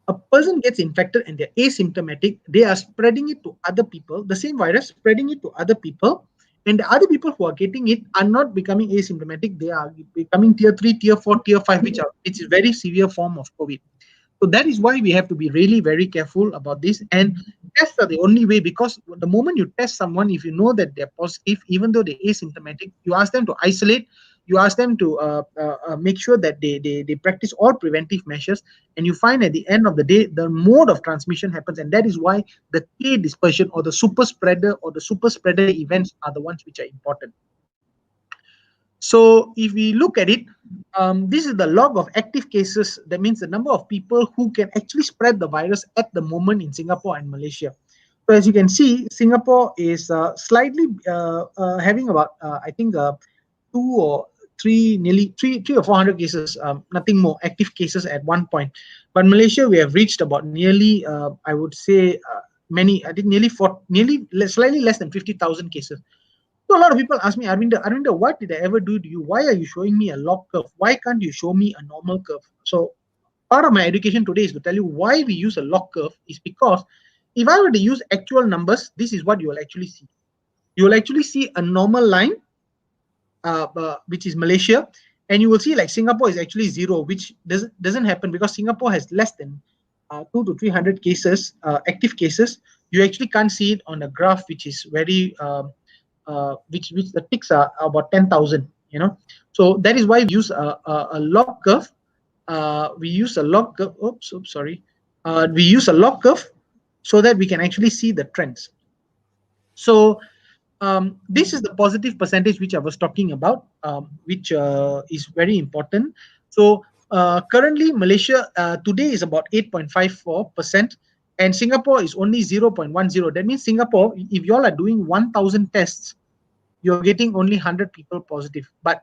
a person gets infected and they're asymptomatic, they are spreading it to other people, the same virus, spreading it to other people, and the other people who are getting it are not becoming asymptomatic. They are becoming tier 3, tier 4, tier 5, which is a very severe form of COVID. So that is why we have to be really very careful about this. And tests are the only way, because the moment you test someone, if you know that they're positive, even though they're asymptomatic, you ask them to isolate, you ask them to make sure that they practice all preventive measures, and you find at the end of the day, the mode of transmission happens. And that is why the K dispersion or the super spreader events are the ones which are important. So if we look at it, this is the log of active cases. That means the number of people who can actually spread the virus at the moment in Singapore and Malaysia. So as you can see, Singapore is slightly having about, I think, 300 cases, nothing more active cases at one point. But Malaysia, we have reached about nearly, I would say, slightly less than 50,000 cases. So a lot of people ask me, Arvinda, what did I ever do to you? Why are you showing me a log curve? Why can't you show me a normal curve? So part of my education today is to tell you why we use a log curve is because if I were to use actual numbers, this is what you will actually see. You will actually see a normal line, which is Malaysia, and you will see like Singapore is actually 0, which doesn't happen because Singapore has less than 200 to 300 cases, active cases. You actually can't see it on a graph, which is very which the ticks are about 10,000. So that is why we use a log curve. We use a log curve. Sorry. We use a log curve so that we can actually see the trends. So this is the positive percentage which I was talking about, which is very important. So currently, Malaysia today is about 8.54%, and Singapore is only 0.10. That means Singapore, if you all are doing 1,000 tests, you're getting only 100 people positive. But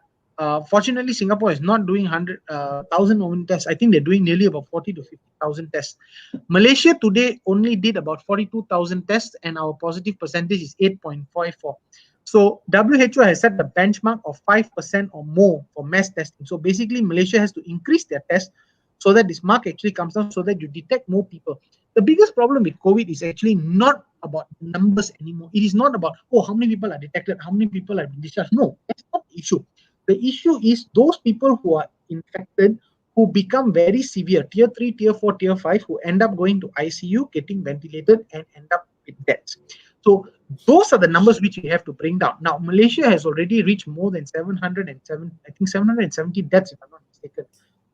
fortunately, Singapore is not doing 100,000 tests. I think they're doing nearly about 40 to 50,000 tests. Malaysia today only did about 42,000 tests, and our positive percentage is 8.54. So WHO has set the benchmark of 5% or more for mass testing. So basically, Malaysia has to increase their tests so that this mark actually comes down, so that you detect more people. The biggest problem with COVID is actually not about numbers anymore. It is not about, oh, how many people are detected, how many people are discharged. No, that's not the issue. The issue is those people who are infected, who become very severe, tier 3, tier 4, tier 5, who end up going to ICU, getting ventilated, and end up with deaths. So those are the numbers which we have to bring down. Now, Malaysia has already reached more than 707, I think 770 deaths, if I'm not mistaken,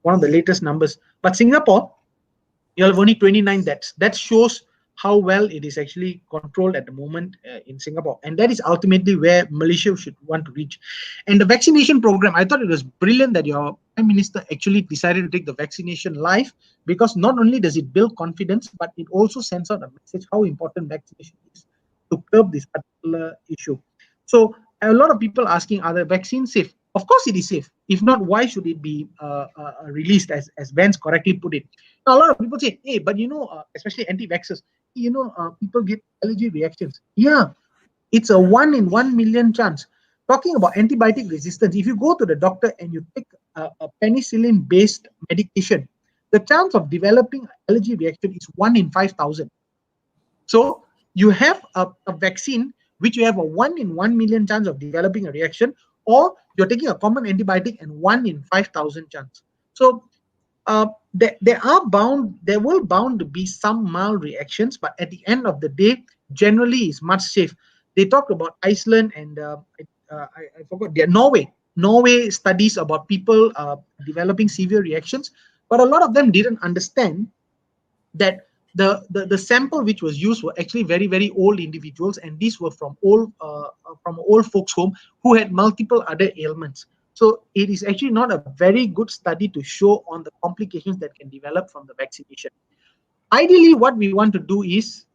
one of the latest numbers. But Singapore, you have only 29 deaths. That shows how well it is actually controlled at the moment in Singapore. And that is ultimately where Malaysia should want to reach. And the vaccination program, I thought it was brilliant that your Prime Minister actually decided to take the vaccination live, because not only does it build confidence, but it also sends out a message how important vaccination is to curb this particular issue. So a lot of people asking, are the vaccines safe? Of course it is safe. If not, why should it be released, as Vance correctly put it? Now, a lot of people say, hey, but especially anti-vaxxers, people get allergy reactions. Yeah, it's a 1 in 1 million chance. Talking about antibiotic resistance, if you go to the doctor and you take a penicillin-based medication, the chance of developing allergy reaction is 1 in 5,000. So you have a vaccine which you have a 1 in 1 million chance of developing a reaction, or you're taking a common antibiotic and 1 in 5,000 chance. So there will bound to be some mild reactions, but at the end of the day, generally is much safe. They talked about Iceland and I forgot, Norway studies about people developing severe reactions, but a lot of them didn't understand that the sample which was used were actually very, very old individuals, and these were from old folks home who had multiple other ailments. So it is actually not a very good study to show on the complications that can develop from the vaccination. Ideally, what we want to do is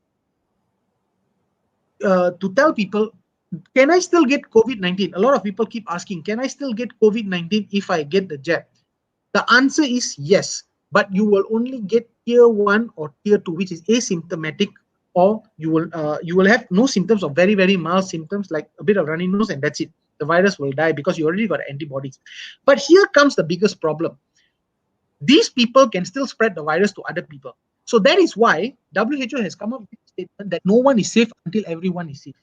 to tell people, can I still get COVID-19? A lot of people keep asking, can I still get COVID-19 if I get the jab? The answer is yes, but you will only get tier 1 or tier 2, which is asymptomatic, or you will have no symptoms or very, very mild symptoms like a bit of runny nose, and that's it. The virus will die because you already got antibodies. But here comes the biggest problem. These people can still spread the virus to other people. So that is why WHO has come up with a statement that no one is safe until everyone is safe.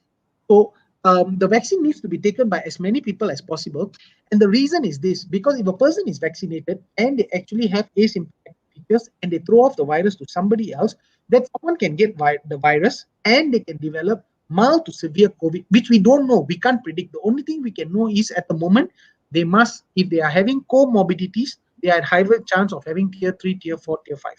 So the vaccine needs to be taken by as many people as possible. And the reason is this, because if a person is vaccinated and they actually have asymptomatic features and they throw off the virus to somebody else, that someone can get the virus and they can develop mild to severe COVID, which we don't know. We can't predict. The only thing we can know is at the moment, they must, if they are having comorbidities, they are at higher chance of having tier 3, tier 4, tier 5.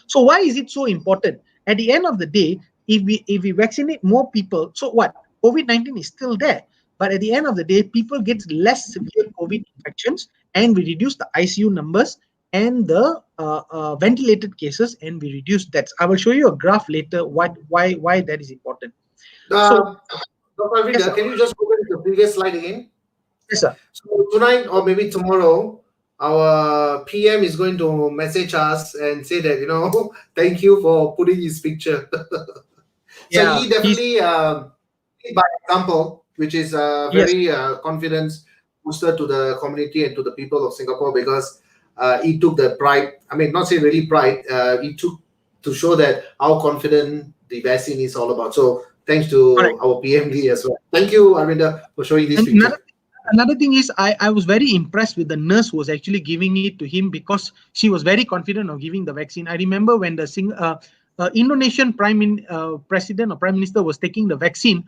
So why is it so important? At the end of the day, if we vaccinate more people, so what? COVID-19 is still there. But at the end of the day, people get less severe COVID infections, and we reduce the ICU numbers and the ventilated cases, and we reduce deaths. I will show you a graph later why that is important. So, Dr. Arindam, yes, can you just go back to the previous slide again? Yes, sir. So tonight or maybe tomorrow, our PM is going to message us and say that, thank you for putting his picture. So he definitely by example, which is very confidence booster to the community and to the people of Singapore, because he took the pride. I mean, not say really pride. He took to show that how confident the vaccine is all about. So thanks Correct. to our PMD as well. Thank you, Arvinda, for showing this And picture. another thing is I was very impressed with the nurse who was actually giving it to him, because she was very confident of giving the vaccine. I remember when the Indonesian president or prime minister was taking the vaccine,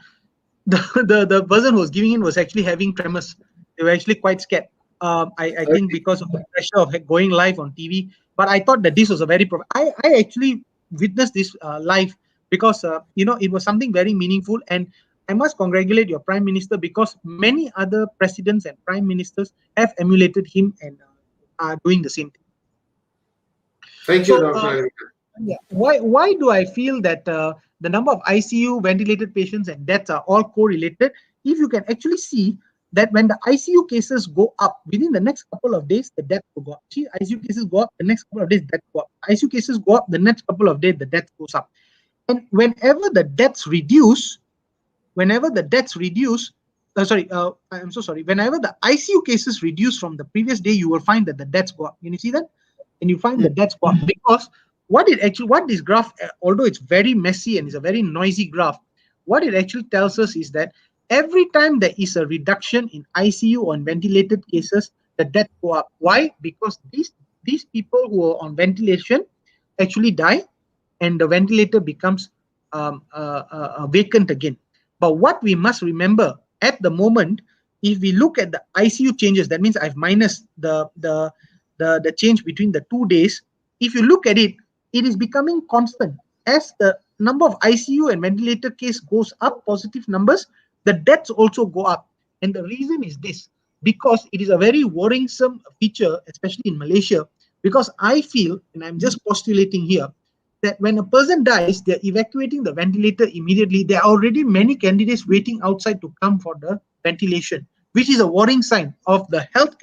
the person who was giving it was actually having tremors. They were actually quite scared. I think because of the pressure of going live on TV. But I thought that this was a very I actually witnessed this live, because it was something very meaningful. And I must congratulate your prime minister, because many other presidents and prime ministers have emulated him and are doing the same thing. Thank you, So Dr. Arindam. yeah, why do I feel that the number of ICU ventilated patients and deaths are all correlated? If you can actually see that when the ICU cases go up within the next couple of days, the deaths will go up. See, ICU cases go up, the next couple of days, deaths go up. ICU cases go up, the next couple of days, the death goes up. And whenever the deaths reduce, whenever the deaths reduce, I'm so sorry. Whenever the ICU cases reduce from the previous day, you will find that the deaths go up. Can you see that? And you find the deaths go up, because what this graph, although it's very messy and it's a very noisy graph, what it actually tells us is that every time there is a reduction in ICU on ventilated cases, the deaths go up. Why? Because these people who are on ventilation actually die, and the ventilator becomes vacant again. But what we must remember at the moment, if we look at the ICU changes, that means I've minus the change between the 2 days. If you look at it, it is becoming constant. As the number of ICU and ventilator case goes up, positive numbers, the deaths also go up. And the reason is this, because it is a very worrisome feature, especially in Malaysia, because I feel, and I'm just postulating here, that when a person dies, they're evacuating the ventilator immediately. There are already many candidates waiting outside to come for the ventilation, which is a worrying sign of the health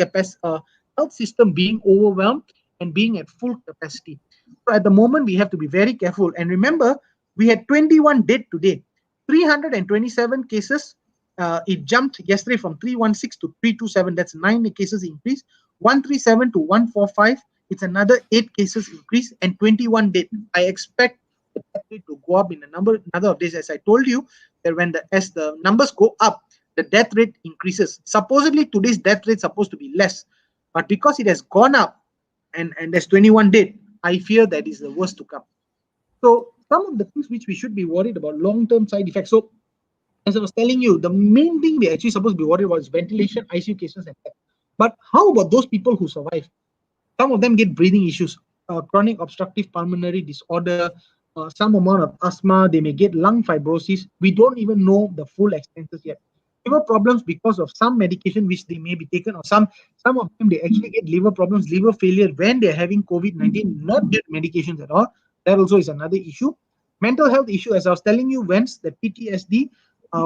system being overwhelmed and being at full capacity. So at the moment, we have to be very careful. And remember, we had 21 dead today, 327 cases. It jumped yesterday from 316 to 327. That's 9 cases increase. 137 to 145. It's another 8 cases increase, and 21 dead. I expect the death rate to go up in another of days. As I told you, that as the numbers go up, the death rate increases. Supposedly today's death rate is supposed to be less, but because it has gone up and there's 21 dead, I fear that is the worst to come. So some of the things which we should be worried about, long-term side effects. So as I was telling you, the main thing we're actually supposed to be worried about is ventilation, ICU cases, and death. But how about those people who survive? Some of them get breathing issues, chronic obstructive pulmonary disorder, some amount of asthma. They may get lung fibrosis. We don't even know the full extents yet. Liver problems because of some medication which they may be taken, or some of them they actually get liver problems, liver failure when they're having COVID-19, not get medications at all. That also is another issue. Mental health issue, as I was telling you, once the PTSD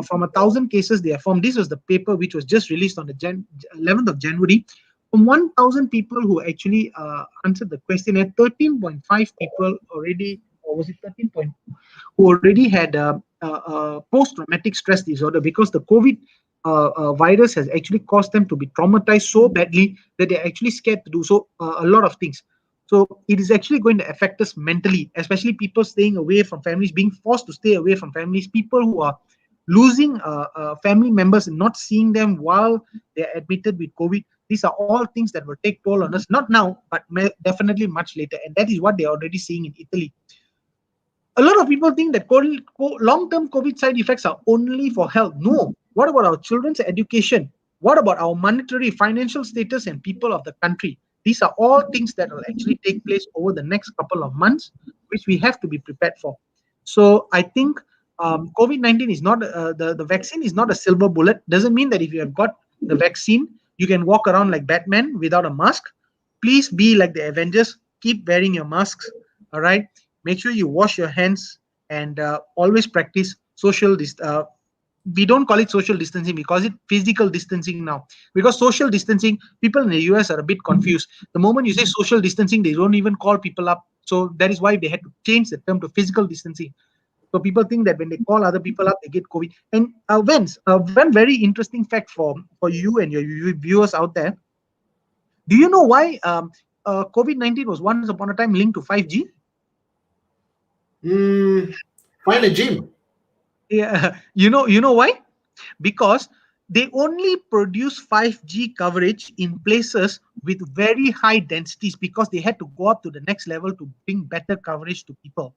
from 1,000 cases they have formed. This was the paper which was just released on the 11th of January. From 1,000 people who actually answered the questionnaire, 13.5 people already, or was it 13.2, who already had post-traumatic stress disorder, because the COVID virus has actually caused them to be traumatized so badly that they're actually scared to do so a lot of things. So it is actually going to affect us mentally, especially people staying away from families, being forced to stay away from families, people who are losing family members and not seeing them while they're admitted with COVID. These are all things that will take toll on us, not now, but definitely much later. And that is what they're already seeing in Italy. A lot of people think that long-term COVID side effects are only for health. No. What about our children's education? What about our monetary, financial status and people of the country? These are all things that will actually take place over the next couple of months, which we have to be prepared for. So I think COVID-19 is not, the vaccine is not a silver bullet. Doesn't mean that if you have got the vaccine, you can walk around like Batman without a mask. Please be like the Avengers. Keep wearing your masks. All right. Make sure you wash your hands and always practice social we don't call it social distancing, we call it physical distancing now, because social distancing, people in the US are a bit confused. The moment you say social distancing, they don't even call people up. So that is why they had to change the term to physical distancing. So people think that when they call other people up, they get COVID. And one very interesting fact for you and your viewers out there. Do you know why COVID-19 was once upon a time linked to 5G? Find a gym. Yeah, you know why? Because they only produce 5G coverage in places with very high densities because they had to go up to the next level to bring better coverage to people.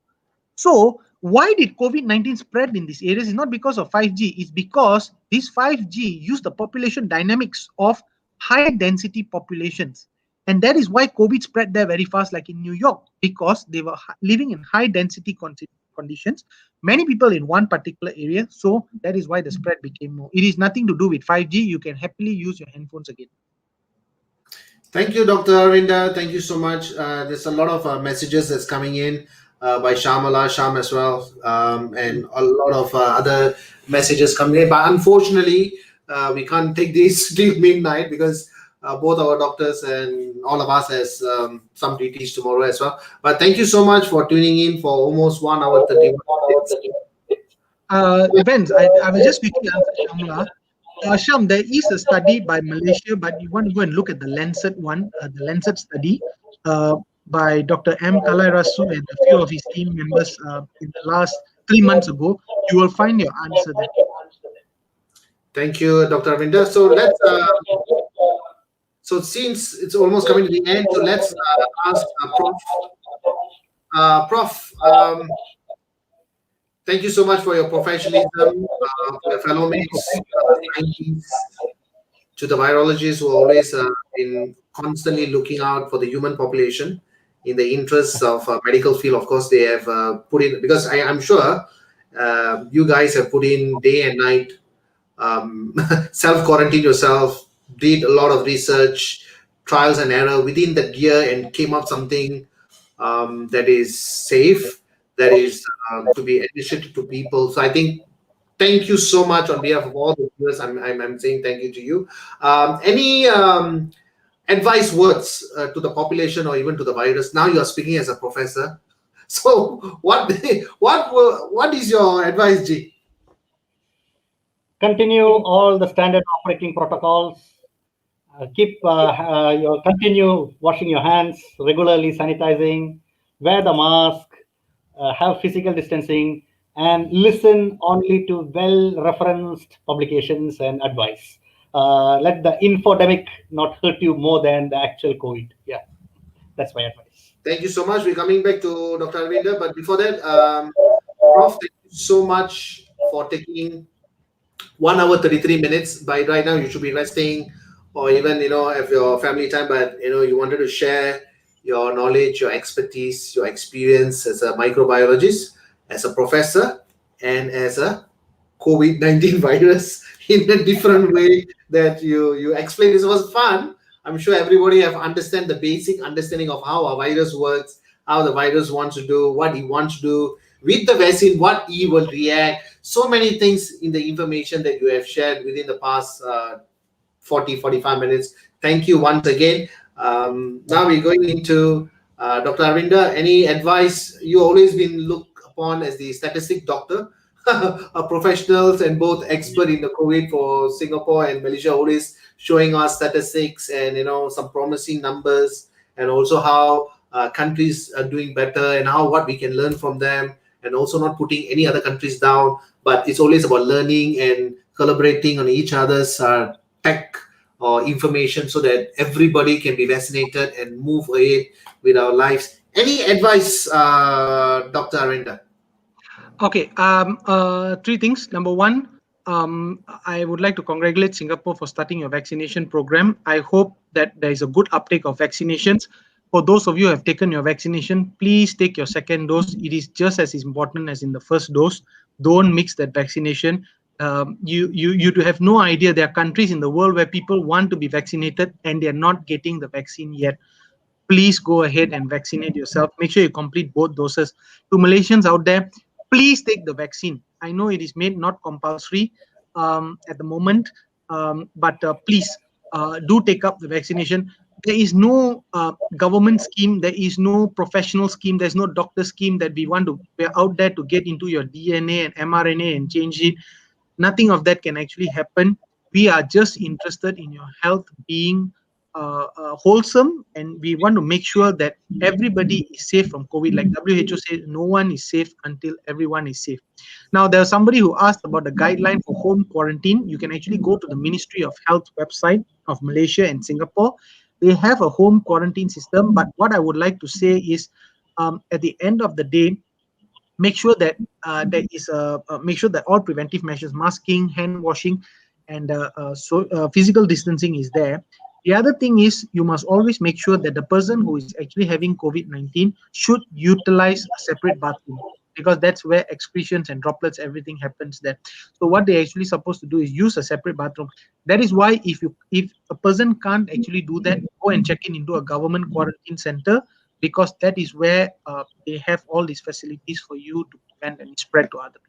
So why did COVID-19 spread in these areas? It's not because of 5G. It's because this 5G used the population dynamics of high density populations. And that is why COVID spread there very fast, like in New York, because they were living in high density conditions, many people in one particular area. So that is why the spread became more. It is nothing to do with 5G. You can happily use your handphones again. Thank you, Dr. Arindam. Thank you so much. There's a lot of messages that's coming in by Sham as well, and a lot of other messages coming in. But unfortunately, we can't take this till midnight because both our doctors and all of us has some duties tomorrow as well. But thank you so much for tuning in for almost 1 hour 31 minutes. Vince, I will just quickly answer Shamla. Sham, there is a study by Malaysia, but you want to go and look at the Lancet one, the Lancet study by Dr. M. Kalairasu and a few of his team members in the last 3 months ago. You will find your answer there. Thank you, Dr. Harvinder. So let's. So since it's almost coming to the end, so let's ask Prof. Prof. Thank you so much for your professionalism, for your fellow mates, scientists, to the virologists who are always in constantly looking out for the human population in the interests of medical field. Of course, they have put in, because I'm sure you guys have put in day and night, self quarantine yourself, did a lot of research, trials and error within the gear, and came up something that is safe, that is to be initiated to people. So I think thank you so much on behalf of all the viewers. I'm saying thank you to you. Any advice words to the population or even to the virus? Now you are speaking as a professor. So what is your advice, G? Continue all the standard operating protocols. Continue washing your hands regularly, sanitizing, wear the mask, have physical distancing, and listen only to well-referenced publications and advice. Let the infodemic not hurt you more than the actual COVID. Yeah, that's my advice. Thank you so much. We're coming back to Dr. Arindam, but before that, Prof, thank you so much for taking 1 hour 33 minutes. By right now, you should be resting, or even have your family time. But you wanted to share your knowledge, your expertise, your experience as a microbiologist, as a professor, and as a COVID-19 virus in a different way that you explained. This was fun. I'm sure everybody have understand the basic understanding of how a virus works, how the virus wants to do, what he wants to do with the vaccine, what he will react. So many things in the information that you have shared within the past 45 minutes. Thank you once again. Now we're going into Dr. Arindam. Any advice? You always been looked upon as the statistic doctor, a professionals and both expert in the COVID for Singapore and Malaysia, always showing us statistics and some promising numbers, and also how countries are doing better and how what we can learn from them, and also not putting any other countries down, but it's always about learning and collaborating on each other's tech or information so that everybody can be vaccinated and move ahead with our lives. Any advice, Dr. Arindam? Okay, three things. Number one, I would like to congratulate Singapore for starting your vaccination program. I hope that there is a good uptake of vaccinations. For those of you who have taken your vaccination, please take your second dose. It is just as important as in the first dose. Don't mix that vaccination. You have no idea. There are countries in the world where people want to be vaccinated and they're not getting the vaccine yet. Please go ahead and vaccinate yourself. Make sure you complete both doses. To Malaysians out there, please take the vaccine. I know it is made not compulsory at the moment, but please do take up the vaccination. There is no government scheme. There is no professional scheme. There's no doctor scheme that we're out there to get into your DNA and mRNA and change it. Nothing of that can actually happen. We are just interested in your health being wholesome, and we want to make sure that everybody is safe from COVID. Like WHO says, no one is safe until everyone is safe. Now, there's somebody who asked about the guideline for home quarantine. You can actually go to the Ministry of Health website of Malaysia and Singapore. They have a home quarantine system, but what I would like to say is, at the end of the day, make sure that make sure that all preventive measures, masking, hand washing, and physical distancing is there. The other thing is, you must always make sure that the person who is actually having COVID-19 should utilize a separate bathroom, because that's where excretions and droplets, everything happens there. So what they actually supposed to do is use a separate bathroom. That is why if a person can't actually do that, go and check in into a government quarantine center, because that is where they have all these facilities for you to prevent any spread to other people.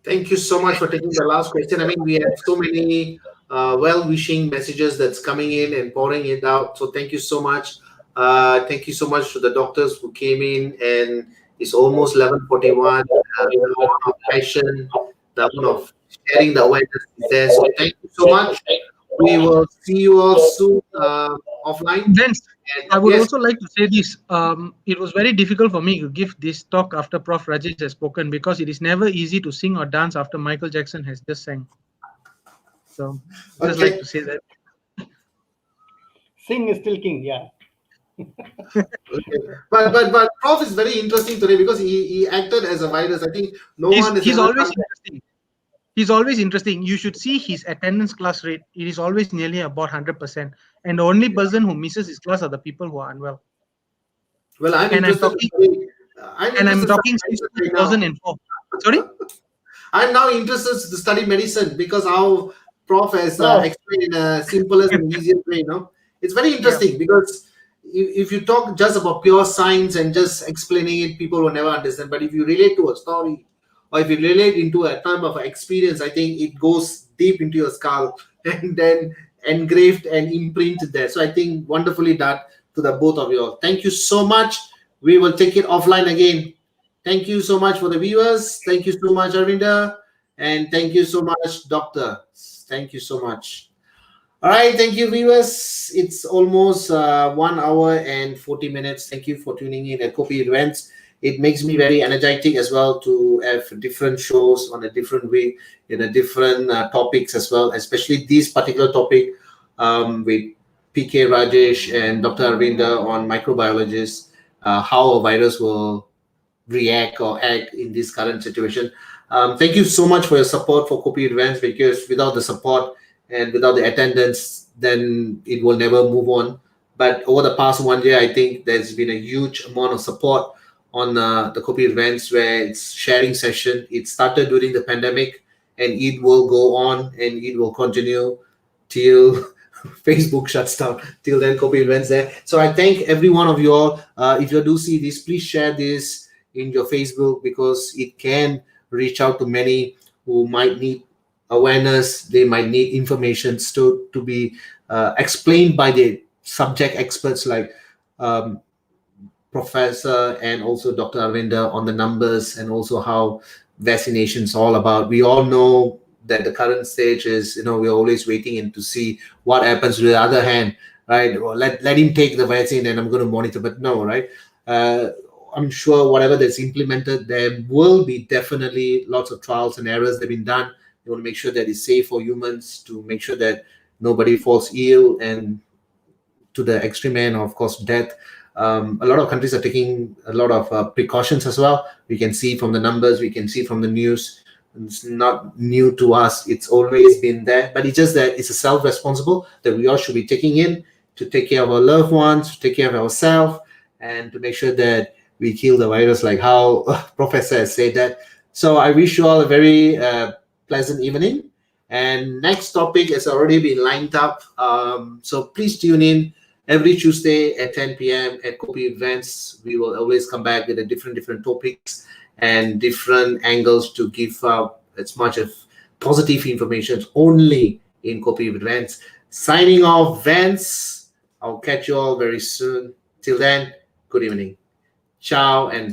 Thank you so much for taking the last question. I mean, we have so many well-wishing messages that's coming in and pouring it out. So thank you so much. Thank you so much to the doctors who came in, and it's almost 11:41. The amount of passion, the amount of sharing the awareness is there. So thank you so much. We will see you all soon offline. Vince, I would Yes, also like to say this. It was very difficult for me to give this talk after Prof. Rajesh has spoken, because it is never easy to sing or dance after Michael Jackson has just sang. So I just like okay. to say that. Sing is still king. Yeah. Okay. But Prof is very interesting today because he acted as a virus. I think no one is He's ever always done that. interesting. He's always interesting. You should see his attendance class rate. It is always nearly about 100%. And the only person who misses his class are the people who are unwell. Well, I'm And interested. I'm I'm interested in talking studying since medicine right now. 2004. Sorry? I'm now interested to study medicine because how Prof has Prof. explained in a simplest and easiest way. It's very Yeah. interesting because if you talk just about pure science and just explaining it, people will never understand. But if you relate to a story, or if you relate into a time of experience, I think it goes deep into your skull and then engraved and imprinted there. So I think wonderfully done to the both of you all. Thank you so much. We will take it offline again. Thank you so much for the viewers. Thank you so much, Harvinder. And thank you so much, Doctor. Thank you so much. All right. Thank you, viewers. It's almost 1 hour and 40 minutes. Thank you for tuning in at Kopi Events. It makes me very energetic as well to have different shows on a different way, in a different topics as well, especially this particular topic with PK Rajesh and Dr. Arindam on microbiologists, how a virus will react or act in this current situation. Thank you so much for your support for Kopi Events, because without the support and without the attendance, then it will never move on. But over the past 1 year, I think there's been a huge amount of support on the Kopi Events, where it's sharing session. It started during the pandemic, and it will go on and it will continue till Facebook shuts down. Till then, Kopi Events there. So I thank every one of you all. If you do see this, please share this in your Facebook, because it can reach out to many who might need awareness. They might need information to be explained by the subject experts like Professor and also Dr. Arindam on the numbers, and also how vaccinations all about. We all know that the current stage is, we're always waiting in to see what happens. To the other hand, right? Well, let him take the vaccine and I'm going to monitor. But no, right? I'm sure whatever that's implemented, there will be definitely lots of trials and errors that have been done. You want to make sure that it's safe for humans, to make sure that nobody falls ill, and to the extreme end, of course, death. A lot of countries are taking a lot of precautions as well. We can see from the numbers, we can see from the news. It's not new to us. It's always been there. But it's just that it's a self-responsible that we all should be taking in to take care of our loved ones, to take care of ourselves, and to make sure that we kill the virus, like how Professor has said that. So I wish you all a very pleasant evening. And next topic has already been lined up. So please tune in every Tuesday at 10 p.m. at Kopi Events. We will always come back with a different topics and different angles to give as much of positive information only in Kopi Events. Signing off, Vance. I'll catch you all very soon. Till then, good evening. Ciao and bye.